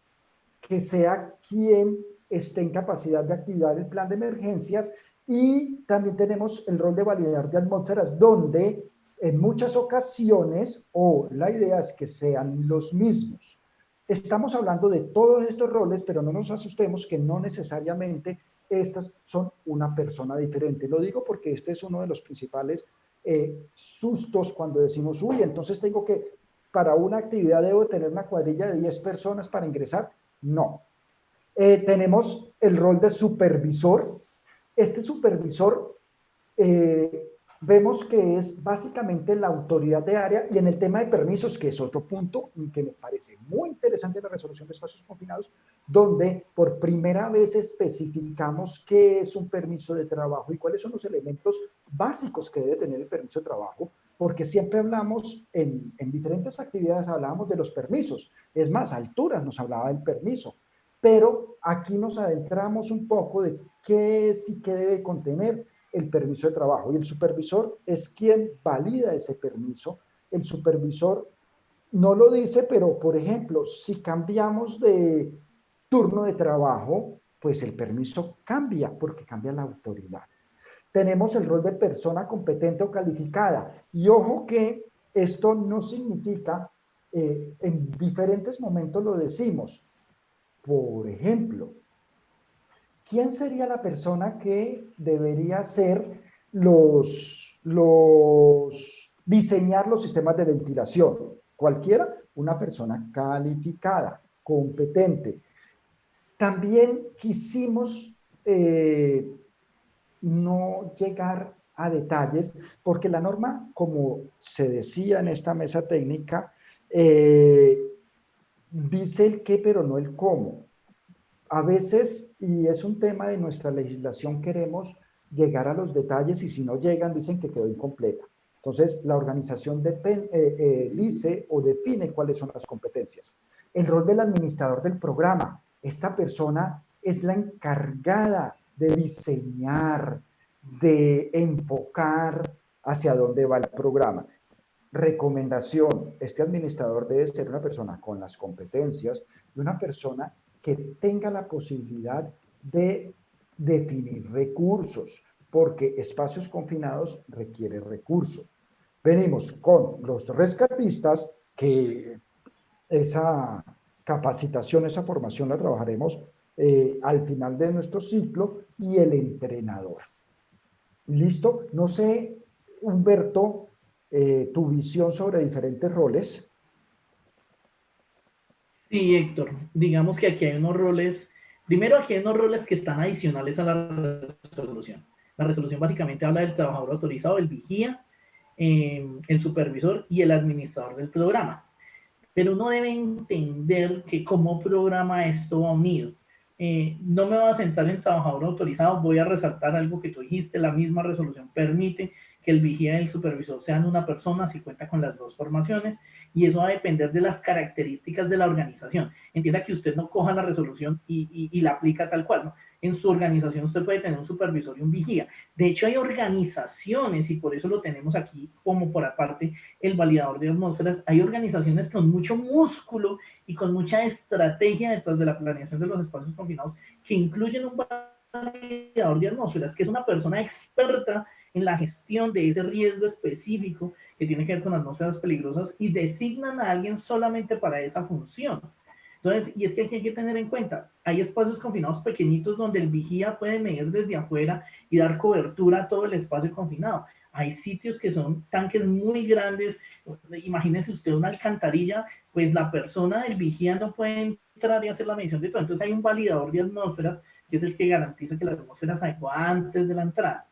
S1: que sea quien esté en capacidad de activar el plan de emergencias. Y también tenemos el rol de validador de atmósferas, donde en muchas ocasiones, o la idea es que sean los mismos. Estamos hablando de todos estos roles, pero no nos asustemos que no necesariamente estas son una persona diferente. Lo digo porque este es uno de los principales sustos cuando decimos, uy, entonces tengo que, para una actividad debo tener una cuadrilla de 10 personas para ingresar. No. Tenemos el rol de supervisor. Este supervisor vemos que es básicamente la autoridad de área, y en el tema de permisos, que es otro punto que me parece muy interesante en la resolución de espacios confinados, donde por primera vez especificamos qué es un permiso de trabajo y cuáles son los elementos básicos que debe tener el permiso de trabajo, porque siempre hablamos, en diferentes actividades hablábamos de los permisos, es más, a alturas nos hablaba del permiso, pero aquí nos adentramos un poco de qué es y qué debe contener el permiso de trabajo. Y el supervisor es quien valida ese permiso. El supervisor no lo dice, pero por ejemplo, si cambiamos de turno de trabajo, pues el permiso cambia porque cambia la autoridad. Tenemos el rol de persona competente o calificada. Y ojo que esto no significa, en diferentes momentos lo decimos. Por ejemplo, ¿quién sería la persona que debería ser diseñar los sistemas de ventilación? Cualquiera, una persona calificada, competente. También quisimos no llegar a detalles, porque la norma, como se decía en esta mesa técnica, dice el qué, pero no el cómo. A veces, y es un tema de nuestra legislación, queremos llegar a los detalles, y si no llegan dicen que quedó incompleta. Entonces, la organización dice o define cuáles son las competencias. El rol del administrador del programa. Esta persona es la encargada de diseñar, de enfocar hacia dónde va el programa. Recomendación: este administrador debe ser una persona con las competencias y una persona que tenga la posibilidad de definir recursos, porque espacios confinados requiere recursos. Venimos con los rescatistas, que esa capacitación, esa formación la trabajaremos al final de nuestro ciclo, y el entrenador. ¿Listo? No sé, Humberto, tu visión sobre diferentes roles.
S2: Sí, Héctor, digamos que aquí hay unos roles, primero aquí hay unos roles que están adicionales a la resolución. La resolución básicamente habla del trabajador autorizado, el vigía, el supervisor y el administrador del programa. Pero uno debe entender que como programa esto va unido. No me voy a centrar en trabajador autorizado, voy a resaltar algo que tú dijiste: la misma resolución permite que el vigía y el supervisor sean una persona si cuenta con las dos formaciones, y eso va a depender de las características de la organización. Entienda que usted no coja la resolución y la aplica tal cual, ¿no? En su organización usted puede tener un supervisor y un vigía. De hecho, hay organizaciones, y por eso lo tenemos aquí como por aparte, el validador de atmósferas. Hay organizaciones con mucho músculo y con mucha estrategia detrás de la planeación de los espacios confinados, que incluyen un validador de atmósferas, que es una persona experta en la gestión de ese riesgo específico que tiene que ver con atmósferas peligrosas, y designan a alguien solamente para esa función. Entonces, y es que aquí hay que tener en cuenta, hay espacios confinados pequeñitos donde el vigía puede medir desde afuera y dar cobertura a todo el espacio confinado. Hay sitios que son tanques muy grandes. Imagínese usted una alcantarilla, pues la persona del vigía no puede entrar y hacer la medición de todo. Entonces hay un validador de atmósferas, que es el que garantiza que la atmósfera se adecua antes de la entrada.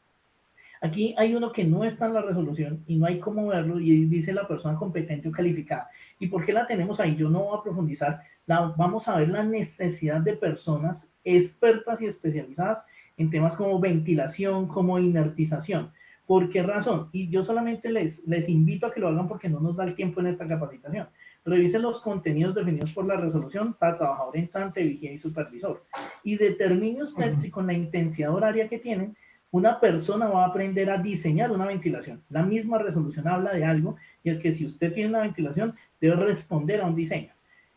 S2: Aquí hay uno que no está en la resolución y no hay cómo verlo, y dice la persona competente o calificada. ¿Y por qué la tenemos ahí? Yo no voy a profundizar. Vamos a ver la necesidad de personas expertas y especializadas en temas como ventilación, como inertización. ¿Por qué razón? Y yo solamente les invito a que lo hagan porque no nos da el tiempo en esta capacitación. Revisen los contenidos definidos por la resolución para trabajador entrante, vigía y supervisor. Y determine usted si con la intensidad horaria que tienen, una persona va a aprender a diseñar una ventilación. La misma resolución habla de algo, y es que si usted tiene una ventilación, debe responder a un diseño.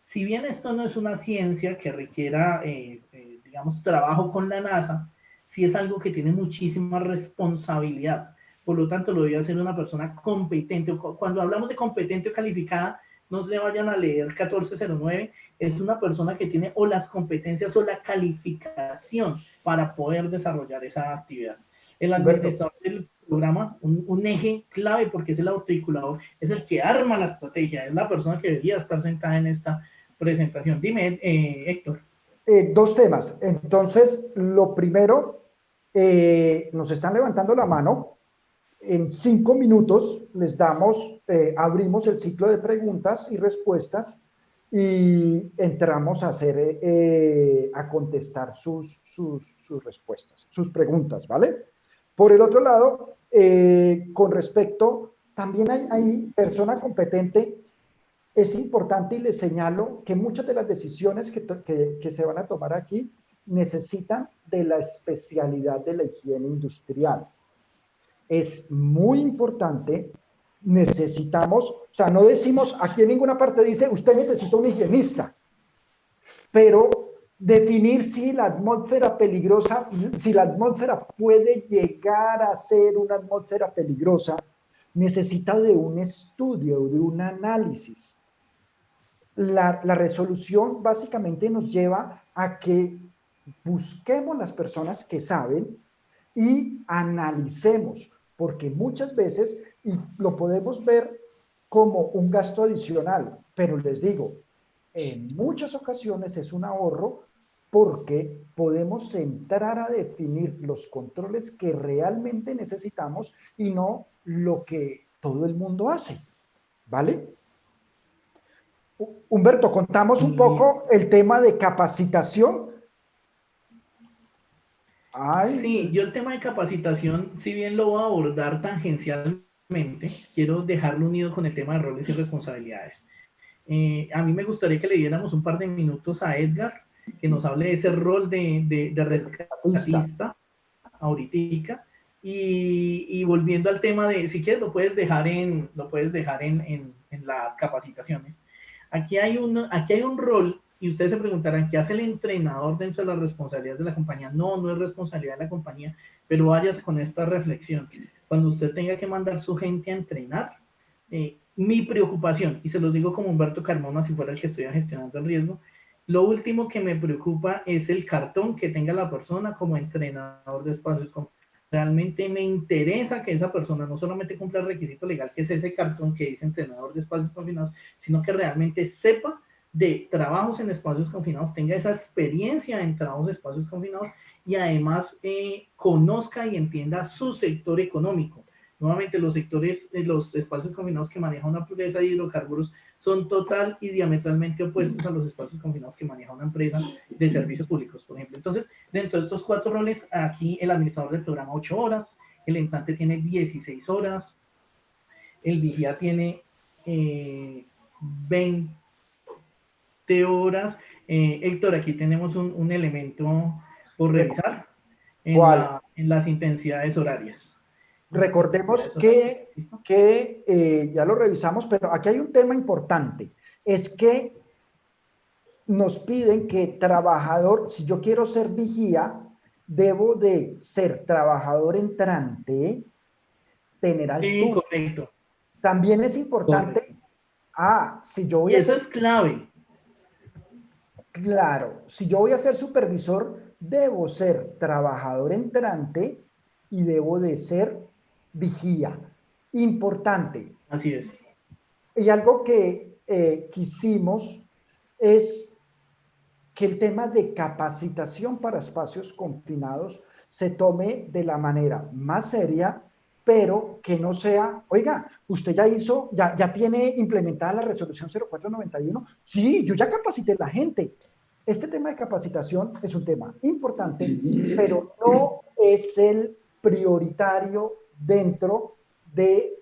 S2: Si bien esto no es una ciencia que requiera, digamos, trabajo con la NASA, sí es algo que tiene muchísima responsabilidad. Por lo tanto, lo debe hacer una persona competente. Cuando hablamos de competente o calificada, no se vayan a leer 1409, es una persona que tiene o las competencias o la calificación para poder desarrollar esa actividad. El
S1: Humberto,
S2: administrador del programa, un eje clave porque es el articulador, es el que arma la estrategia, es la persona que debería estar sentada en esta presentación. Dime, Héctor.
S1: dos temas. Entonces, lo primero, nos están levantando la mano. En 5 minutos les damos, abrimos el ciclo de preguntas y respuestas y entramos a hacer, a contestar sus respuestas, sus preguntas, ¿vale? Por el otro lado, con respecto, también hay persona competente. Es importante y les señalo que muchas de las decisiones que se van a tomar aquí necesitan de la especialidad de la higiene industrial. Es muy importante, necesitamos, o sea, no decimos, aquí en ninguna parte dice, usted necesita un higienista, pero definir si la atmósfera peligrosa, si la atmósfera puede llegar a ser una atmósfera peligrosa, necesita de un estudio, de un análisis. La resolución básicamente nos lleva a que busquemos las personas que saben y analicemos, porque muchas veces, y lo podemos ver como un gasto adicional, pero les digo, en muchas ocasiones es un ahorro porque podemos entrar a definir los controles que realmente necesitamos y no lo que todo el mundo hace, ¿vale? Humberto, contamos un
S2: Listo.
S1: poco el tema de capacitación. Ay,
S2: Sí, yo el tema de capacitación, si bien lo voy a abordar tangencialmente, quiero dejarlo unido con el tema de roles y responsabilidades. A mí me gustaría que le diéramos un par de minutos a Edgar, que nos hable de ese rol de
S1: artista.
S2: rescatista ahorita. Y volviendo al tema de, si quieres, lo puedes dejar en las capacitaciones. Aquí hay un rol, y ustedes se preguntarán, ¿qué hace el entrenador dentro de las responsabilidades de la compañía? No, no es responsabilidad de la compañía, pero váyase con esta reflexión. Cuando usted tenga que mandar su gente a entrenar, mi preocupación, y se los digo como Humberto Carmona, si fuera el que estoy gestionando el riesgo, lo último que me preocupa es el cartón que tenga la persona como entrenador de espacios. Realmente me interesa que esa persona no solamente cumpla el requisito legal, que es ese cartón que dice entrenador de espacios confinados, sino que realmente sepa de trabajos en espacios confinados, tenga esa experiencia en trabajos de espacios confinados y además conozca y entienda su sector económico. Nuevamente, los sectores, los espacios confinados que maneja una empresa de hidrocarburos son total y diametralmente opuestos a los espacios confinados que maneja una empresa de servicios públicos, por ejemplo. Entonces, dentro de estos 4 roles, aquí el administrador del programa 8 horas, el entrante tiene 16 horas, el vigía tiene 20 horas. Héctor, aquí tenemos un elemento por revisar
S1: ¿Cuál?
S2: en las intensidades horarias. Las
S1: Recordemos
S2: intensidades horarias, ¿listo?
S1: que ya lo revisamos, pero aquí hay un tema importante. Es que nos piden que trabajador, si yo quiero ser vigía, debo de ser trabajador entrante, tener
S2: Sí,
S1: altura.
S2: correcto,
S1: También es importante,
S2: correcto.
S1: si yo voy
S2: Y
S1: a
S2: eso
S1: ser,
S2: es clave.
S1: claro, si yo voy a ser supervisor, debo ser trabajador entrante y debo de ser vigía. Importante.
S2: Así es.
S1: Y algo que quisimos es que el tema de capacitación para espacios confinados se tome de la manera más seria, pero que no sea, oiga, usted ya hizo, ya tiene implementada la resolución 0491. Sí, yo ya capacité a la gente. Este tema de capacitación es un tema importante, pero no es el prioritario dentro de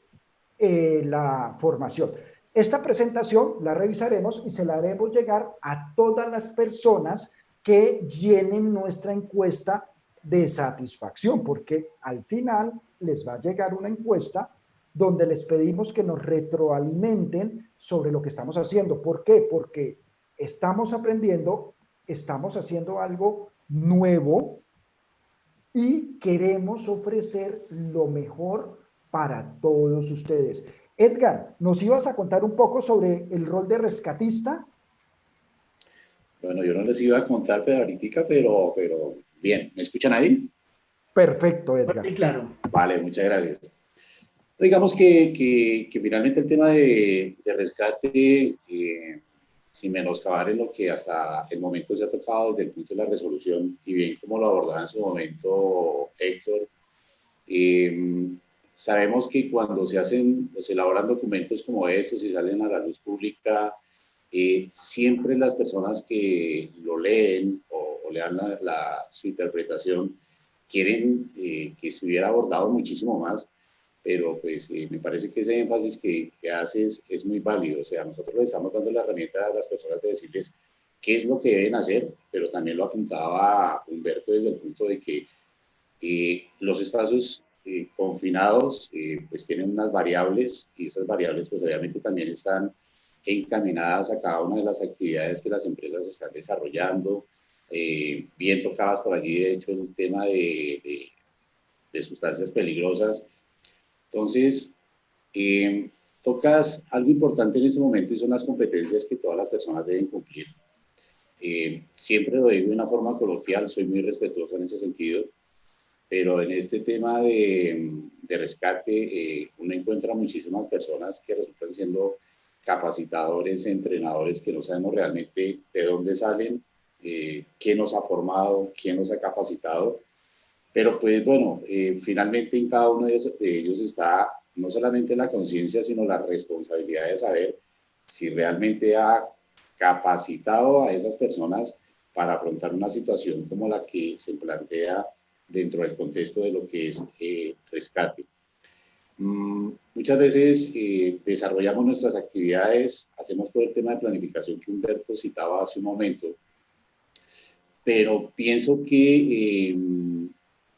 S1: la formación. Esta presentación la revisaremos y se la haremos llegar a todas las personas que llenen nuestra encuesta de satisfacción, porque al final les va a llegar una encuesta donde les pedimos que nos retroalimenten sobre lo que estamos haciendo. ¿Por qué? Porque estamos aprendiendo, estamos haciendo algo nuevo y queremos ofrecer lo mejor para todos ustedes. Edgar, ¿nos ibas a contar un poco sobre el rol de rescatista?
S3: Bueno, yo no les iba a contar ahorita, pero bien, ¿me escuchan ahí?
S1: Perfecto, Edgar.
S2: Sí, claro.
S3: Vale, muchas gracias. Digamos que finalmente el tema de rescate, sin menoscabar en lo que hasta el momento se ha tocado desde el punto de la resolución, y bien como lo abordaba en su momento Héctor, sabemos que cuando se hacen, se elaboran documentos como estos y salen a la luz pública, siempre las personas que lo leen o lean su interpretación quieren que se hubiera abordado muchísimo más, pero pues me parece que ese énfasis que haces es muy válido. O sea, nosotros le estamos dando la herramienta a las personas de decirles qué es lo que deben hacer, pero también lo apuntaba Humberto desde el punto de que los espacios confinados pues tienen unas variables y esas variables pues obviamente también están encaminadas a cada una de las actividades que las empresas están desarrollando. Bien tocadas por allí, de hecho, el tema de sustancias peligrosas. Entonces, tocas algo importante en este momento y son las competencias que todas las personas deben cumplir. Siempre lo digo de una forma coloquial, soy muy respetuoso en ese sentido, pero en este tema de rescate uno encuentra muchísimas personas que resultan siendo capacitadores, entrenadores que no sabemos realmente de dónde salen, quién nos ha formado, quién nos ha capacitado, pero pues bueno, finalmente en cada uno de ellos está no solamente la conciencia, sino la responsabilidad de saber si realmente ha capacitado a esas personas para afrontar una situación como la que se plantea dentro del contexto de lo que es rescate. Muchas veces desarrollamos nuestras actividades, hacemos todo el tema de planificación que Humberto citaba hace un momento, pero pienso que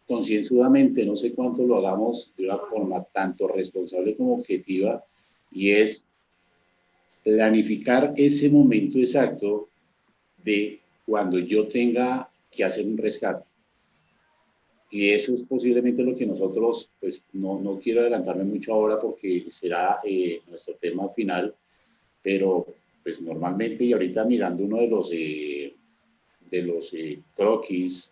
S3: concienzudamente, no sé cuánto lo hagamos de una forma tanto responsable como objetiva, y es planificar ese momento exacto de cuando yo tenga que hacer un rescate. Y eso es posiblemente lo que nosotros, pues no quiero adelantarme mucho ahora porque será nuestro tema final, pero pues normalmente y ahorita mirando uno de los croquis,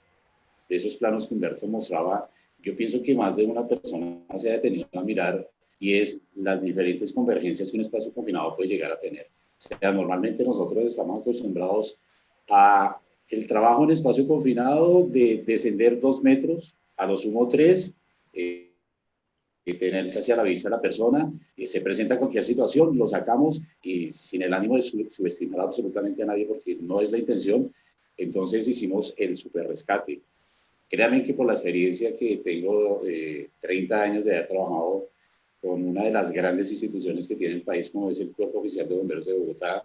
S3: de esos planos que Humberto mostraba, yo pienso que más de una persona se ha detenido a mirar y es las diferentes convergencias que un espacio confinado puede llegar a tener. O sea, normalmente nosotros estamos acostumbrados a el trabajo en espacio confinado de descender 2 metros, a lo sumo 3, tener casi a la vista a la persona, se presenta cualquier situación, lo sacamos y sin el ánimo de subestimar absolutamente a nadie porque no es la intención, entonces hicimos el super rescate. Créanme que por la experiencia que tengo, 30 años de haber trabajado con una de las grandes instituciones que tiene el país, como es el Cuerpo Oficial de Bomberos de Bogotá,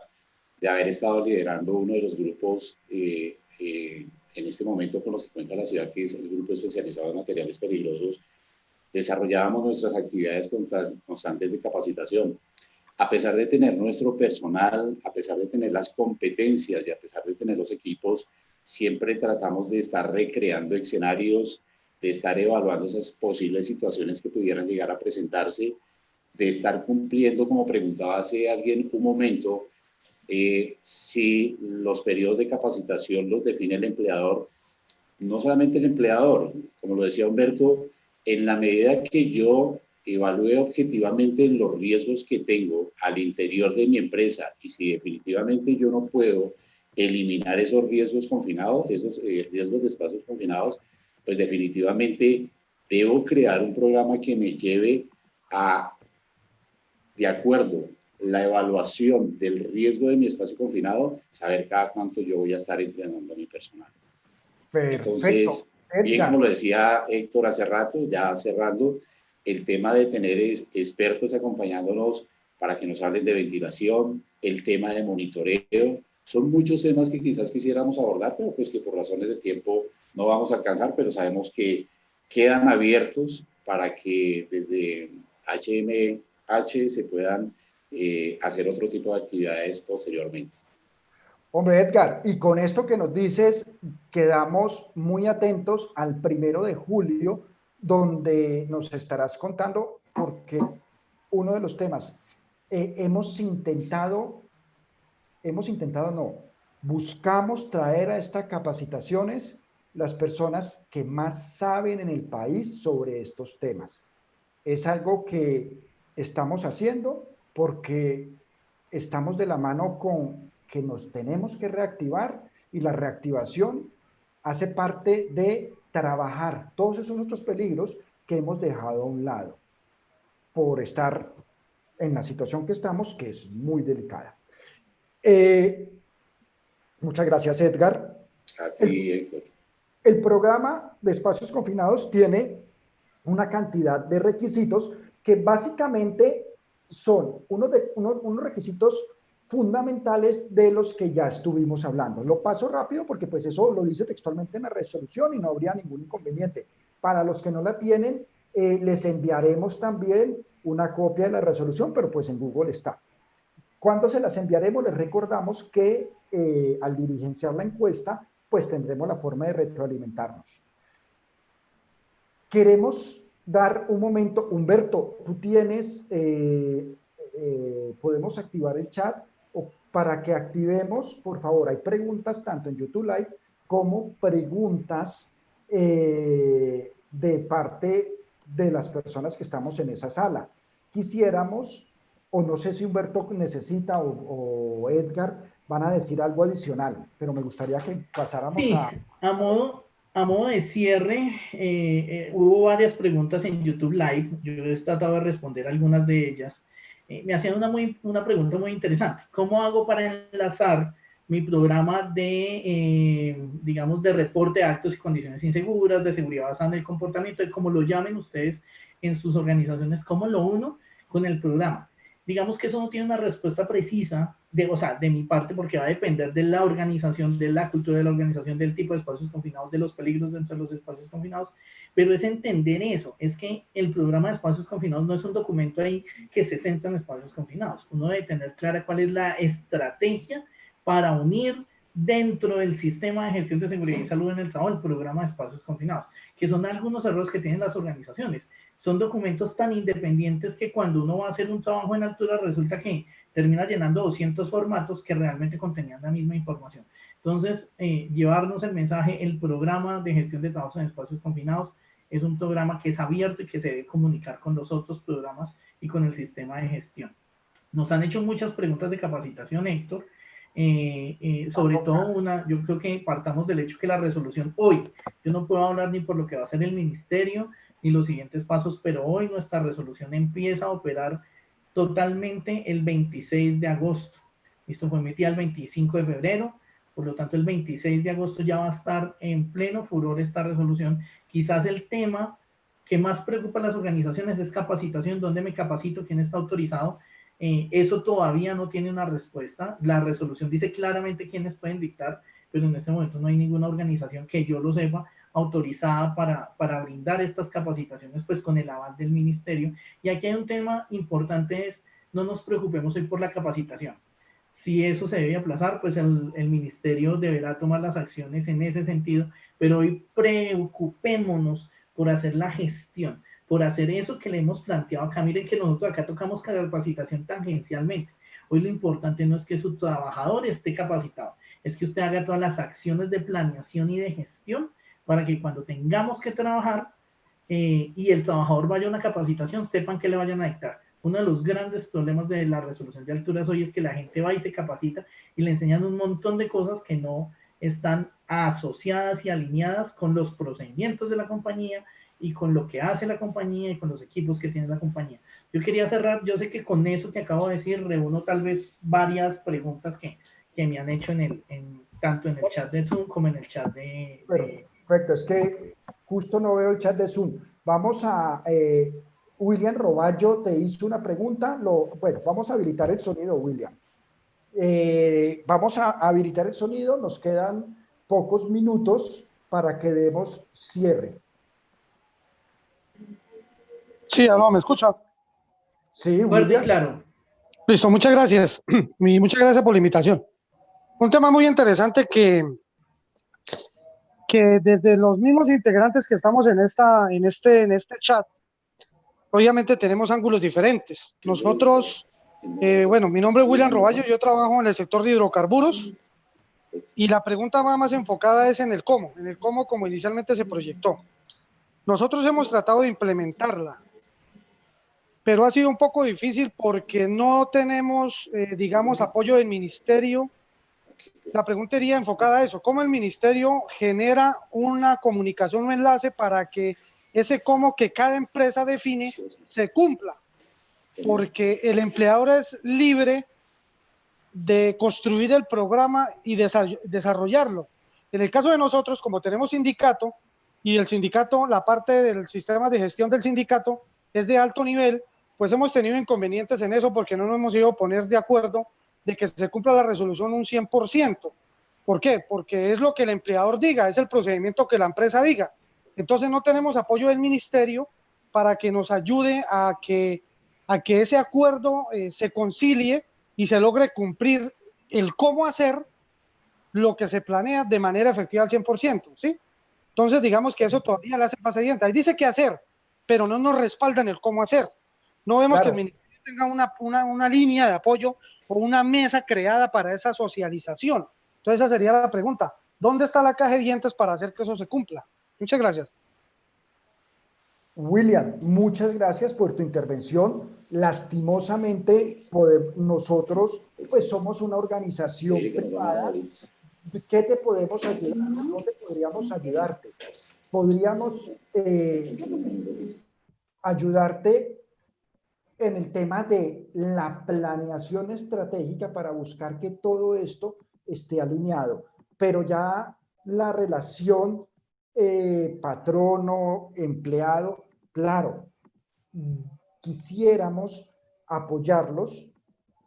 S3: de haber estado liderando uno de los grupos en este momento con los que cuenta la ciudad, que es el Grupo Especializado en Materiales Peligrosos, desarrollábamos nuestras actividades constantes de capacitación. A pesar de tener nuestro personal, a pesar de tener las competencias y a pesar de tener los equipos, siempre tratamos de estar recreando escenarios, de estar evaluando esas posibles situaciones que pudieran llegar a presentarse, de estar cumpliendo, como preguntaba hace alguien un momento, si los periodos de capacitación los define el empleador, no solamente el empleador, como lo decía Humberto, en la medida que yo evalúe objetivamente los riesgos que tengo al interior de mi empresa y si definitivamente yo no puedo eliminar esos riesgos confinados, esos riesgos de espacios confinados, pues definitivamente debo crear un programa que me lleve a, de acuerdo, la evaluación del riesgo de mi espacio confinado, saber cada cuánto yo voy a estar entrenando a mi personal.
S1: Perfecto.
S3: Entonces, bien como lo decía Héctor hace rato, ya cerrando, el tema de tener expertos acompañándonos para que nos hablen de ventilación, el tema de monitoreo. Son muchos temas que quizás quisiéramos abordar, pero pues que por razones de tiempo no vamos a alcanzar, pero sabemos que quedan abiertos para que desde HMH se puedan hacer otro tipo de actividades posteriormente.
S1: Hombre, Edgar, y con esto que nos dices, quedamos muy atentos al 1 de julio, donde nos estarás contando, porque uno de los temas, no, buscamos traer a estas capacitaciones las personas que más saben en el país sobre estos temas. Es algo que estamos haciendo porque estamos de la mano con que nos tenemos que reactivar, y la reactivación hace parte de trabajar todos esos otros peligros que hemos dejado a un lado por estar en la situación que estamos, que es muy delicada. Muchas gracias, Edgar.
S3: Así, Héctor.
S1: El programa de espacios confinados tiene una cantidad de requisitos que básicamente son unos requisitos fundamentales de los que ya estuvimos hablando. Lo paso rápido porque pues eso lo dice textualmente en la resolución y no habría ningún inconveniente. Para los que no la tienen, les enviaremos también una copia de la resolución, pero pues en Google está. Cuando se las enviaremos, les recordamos que al diligenciar la encuesta, pues tendremos la forma de retroalimentarnos. Queremos dar un momento. Humberto, tú tienes, podemos activar el chat, o para que activemos, por favor, hay preguntas tanto en YouTube Live como preguntas de parte de las personas que estamos en esa sala. Quisiéramos, o no sé si Humberto necesita o Edgar van a decir algo adicional, pero me gustaría que pasáramos
S2: sí, a modo de cierre, hubo varias preguntas en YouTube Live. Yo he tratado de responder algunas de ellas. Me hacían una pregunta muy interesante. ¿Cómo hago para enlazar mi programa de, digamos, de reporte de actos y condiciones inseguras, de seguridad basada en el comportamiento, de como lo llamen ustedes en sus organizaciones, cómo lo uno con el programa? Digamos que eso no tiene una respuesta precisa, o sea, de mi parte, porque va a depender de la organización, de la cultura de la organización, del tipo de espacios confinados, de los peligros dentro de los espacios confinados, pero es entender eso, es que el programa de espacios confinados no es un documento ahí que se centra en espacios confinados. Uno debe tener clara cuál es la estrategia para unir dentro del sistema de gestión de seguridad y salud en el trabajo el programa de espacios confinados, que son algunos errores que tienen las organizaciones. Son documentos tan independientes que cuando uno va a hacer un trabajo en altura resulta que termina llenando 200 formatos que realmente contenían la misma información. Entonces, llevarnos el mensaje, el programa de gestión de trabajos en espacios confinados es un programa que es abierto y que se debe comunicar con los otros programas y con el sistema de gestión. Nos han hecho muchas preguntas de capacitación, Héctor. Sobre todo yo creo que partamos del hecho que la resolución hoy, yo no puedo hablar ni por lo que va a hacer el ministerio, ni los siguientes pasos, pero hoy nuestra resolución empieza a operar totalmente el 26 de agosto. Esto fue emitida el 25 de febrero, por lo tanto el 26 de agosto ya va a estar en pleno furor esta resolución. Quizás el tema que más preocupa a las organizaciones es capacitación, dónde me capacito, quién está autorizado. Eso todavía no tiene una respuesta. La resolución dice claramente quiénes pueden dictar, pero en este momento no hay ninguna organización que yo lo sepa autorizada para brindar estas capacitaciones, pues con el aval del ministerio. Y aquí hay un tema importante, es no nos preocupemos hoy por la capacitación. Si eso se debe aplazar, pues el ministerio deberá tomar las acciones en ese sentido, pero hoy preocupémonos por hacer la gestión, por hacer eso que le hemos planteado acá. Miren que nosotros acá tocamos capacitación tangencialmente. Hoy lo importante no es que su trabajador esté capacitado, es que usted haga todas las acciones de planeación y de gestión para que cuando tengamos que trabajar y el trabajador vaya a una capacitación, sepan que le vayan a dictar. Uno de los grandes problemas de la resolución de alturas hoy es que la gente va y se capacita y le enseñan un montón de cosas que no están asociadas y alineadas con los procedimientos de la compañía y con lo que hace la compañía y con los equipos que tiene la compañía. Yo quería cerrar, yo sé que con eso que acabo de decir reúno tal vez varias preguntas que me han hecho tanto en el chat de Zoom como en el chat
S1: Perfecto, es que justo no veo el chat de Zoom. Vamos a William Roballo te hizo una pregunta. Bueno, vamos a habilitar el sonido, William. Vamos a habilitar el sonido. Nos quedan pocos minutos para que demos cierre.
S4: Sí, aló, ¿me escucha?
S1: Sí,
S2: Fuerte y
S1: William.
S2: claro.
S4: Listo, muchas gracias. Y muchas gracias por la invitación. Un tema muy interesante que desde los mismos integrantes que estamos en este chat, obviamente tenemos ángulos diferentes. Nosotros, bueno, mi nombre es William Roballo, yo trabajo en el sector de hidrocarburos y la pregunta va más enfocada es en el cómo como inicialmente se proyectó. Nosotros hemos tratado de implementarla, pero ha sido un poco difícil porque no tenemos, digamos, apoyo del ministerio. La pregunta iría enfocada a eso, ¿cómo el ministerio genera una comunicación o enlace para que ese cómo que cada empresa define se cumpla? Porque el empleador es libre de construir el programa y desarrollarlo. En el caso de nosotros, como tenemos sindicato, y el sindicato, la parte del sistema de gestión del sindicato es de alto nivel, pues hemos tenido inconvenientes en eso porque no nos hemos ido a poner de acuerdo de que se cumpla la resolución un 100%. ¿Por qué? Porque es lo que el empleador diga, es el procedimiento que la empresa diga. Entonces no tenemos apoyo del ministerio para que nos ayude a que ese acuerdo se concilie y se logre cumplir el cómo hacer lo que se planea de manera efectiva al 100%, ¿sí? Entonces, digamos que eso todavía le hace pasadiente. Ahí dice qué hacer, pero no nos respaldan el cómo hacer. No vemos que el ministerio tenga una línea de apoyo o una mesa creada para esa socialización. Entonces, esa sería la pregunta. ¿Dónde está la caja de dientes para hacer que eso se cumpla? Muchas gracias.
S1: William, muchas gracias por tu intervención. Lastimosamente, nosotros pues somos una organización privada. ¿Qué te podemos ayudar? ¿Dónde podríamos ayudarte? Podríamos ayudarte en el tema de la planeación estratégica para buscar que todo esto esté alineado, pero ya la relación patrono, empleado, claro, quisiéramos apoyarlos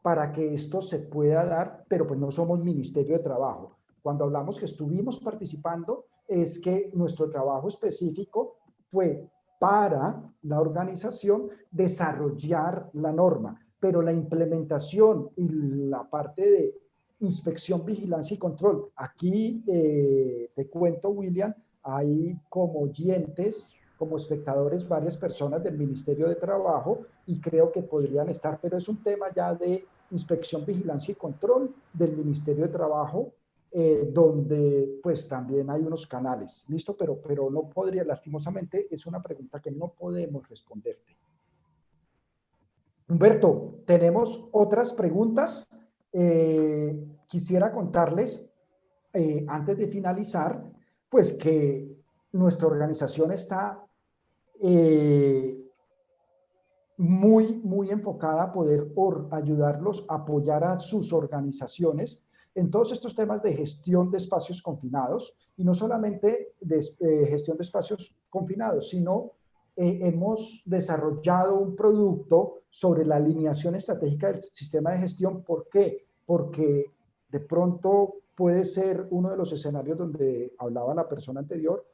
S1: para que esto se pueda dar, pero pues no somos Ministerio de Trabajo. Cuando hablamos que estuvimos participando, es que nuestro trabajo específico fue para la organización desarrollar la norma, pero la implementación y la parte de inspección, vigilancia y control. Aquí te cuento, William, hay como oyentes, como espectadores, varias personas del Ministerio de Trabajo y creo que podrían estar, pero es un tema ya de inspección, vigilancia y control del Ministerio de Trabajo, donde pues también hay unos canales, ¿listo? Pero no podría, lastimosamente, es una pregunta que no podemos responderte. Humberto, tenemos otras preguntas. Quisiera contarles, antes de finalizar, pues que nuestra organización está muy enfocada a poder ayudarlos, apoyar a sus organizaciones en todos estos temas de gestión de espacios confinados, y no solamente de gestión de espacios confinados, sino hemos desarrollado un producto sobre la alineación estratégica del sistema de gestión. ¿Por qué? Porque de pronto puede ser uno de los escenarios donde hablaba la persona anterior.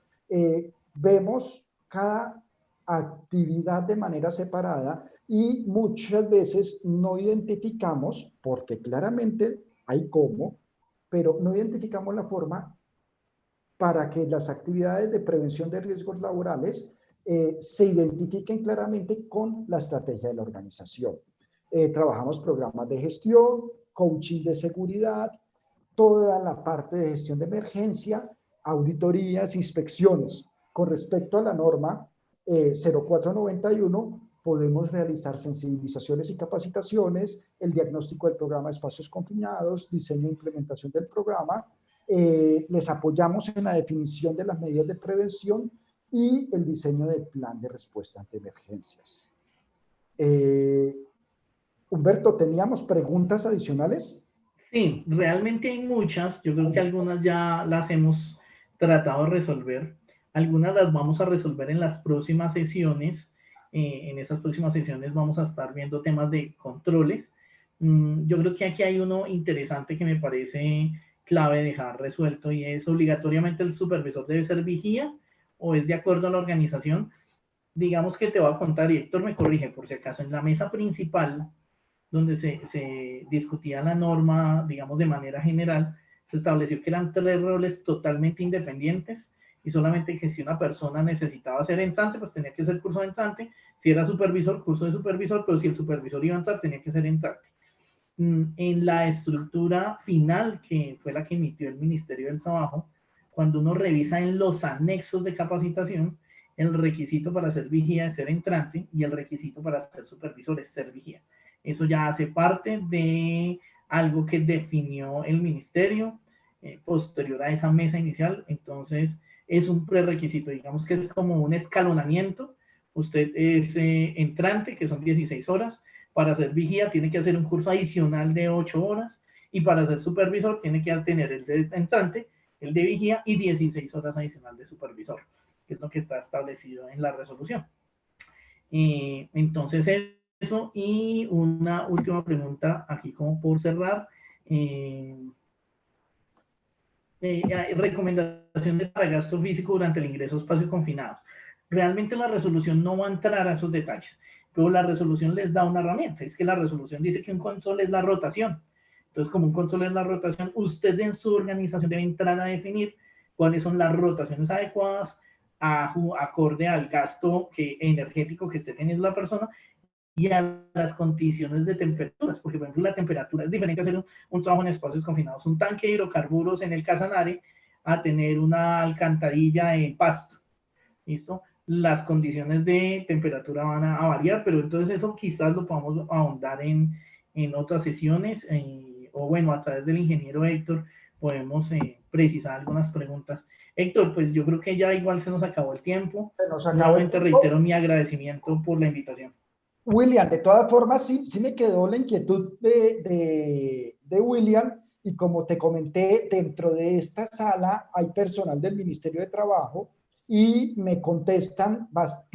S1: Vemos cada actividad de manera separada y muchas veces no identificamos, porque claramente hay cómo, pero no identificamos la forma para que las actividades de prevención de riesgos laborales se identifiquen claramente con la estrategia de la organización. Trabajamos programas de gestión, coaching de seguridad, toda la parte de gestión de emergencia, auditorías, inspecciones. Con respecto a la norma 0491, podemos realizar sensibilizaciones y capacitaciones, el diagnóstico del programa de espacios confinados, diseño e implementación del programa, les apoyamos en la definición de las medidas de prevención y el diseño del plan de respuesta ante emergencias. Humberto, ¿teníamos preguntas adicionales?
S2: Sí, realmente hay muchas. Yo creo que algunas ya las hemos tratado de resolver. Algunas las vamos a resolver en las próximas sesiones. En esas próximas sesiones vamos a estar viendo temas de controles. Yo creo que aquí hay uno interesante que me parece clave dejar resuelto, y es: obligatoriamente el supervisor debe ser vigía o es de acuerdo a la organización. Digamos que te voy a contar, y Héctor me corrige por si acaso, en la mesa principal donde se discutía la norma, digamos de manera general, se estableció que eran 3 roles totalmente independientes, y solamente que si una persona necesitaba ser entrante, pues tenía que ser curso de entrante; si era supervisor, curso de supervisor; pero si el supervisor iba a entrar, tenía que ser entrante. En la estructura final, que fue la que emitió el Ministerio del Trabajo, cuando uno revisa en los anexos de capacitación, el requisito para ser vigía es ser entrante y el requisito para ser supervisor es ser vigía. Eso ya hace parte de algo que definió el ministerio posterior a esa mesa inicial. Entonces es un prerequisito, digamos que es como un escalonamiento. Usted es entrante, que son 16 horas. Para ser vigía tiene que hacer un curso adicional de 8 horas, y para ser supervisor tiene que tener el de entrante, el de vigía y 16 horas adicional de supervisor, que es lo que está establecido en la resolución. Entonces eso, y una última pregunta aquí como por cerrar. Recomendaciones para gasto físico durante el ingreso a espacios confinados. Realmente la resolución no va a entrar a esos detalles, pero la resolución les da una herramienta. Es que la resolución dice que un control es la rotación. Entonces, como un control es la rotación, usted en su organización debe entrar a definir cuáles son las rotaciones adecuadas acorde al gasto energético que esté teniendo la persona y a las condiciones de temperaturas, porque por ejemplo la temperatura es diferente a hacer un trabajo en espacios confinados, un tanque de hidrocarburos en el Casanare, a tener una alcantarilla en Pasto. ¿Listo? Las condiciones de temperatura van a variar, pero entonces eso quizás lo podamos ahondar en otras sesiones, o bueno, a través del ingeniero Héctor podemos precisar algunas preguntas. Héctor, pues yo creo que ya igual se nos acabó el tiempo. Nuevamente reitero mi agradecimiento por la invitación.
S1: William, de todas formas, sí me quedó la inquietud de William, y como te comenté, dentro de esta sala hay personal del Ministerio de Trabajo y me contestan,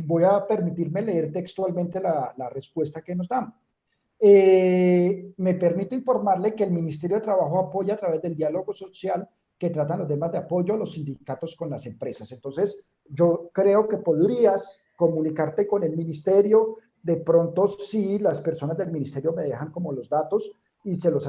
S1: voy a permitirme leer textualmente la respuesta que nos dan. Me permito informarle que el Ministerio de Trabajo apoya a través del diálogo social que tratan los temas de apoyo a los sindicatos con las empresas. Entonces, yo creo que podrías comunicarte con el ministerio. De pronto, sí, las personas del ministerio me dejan como los datos y se los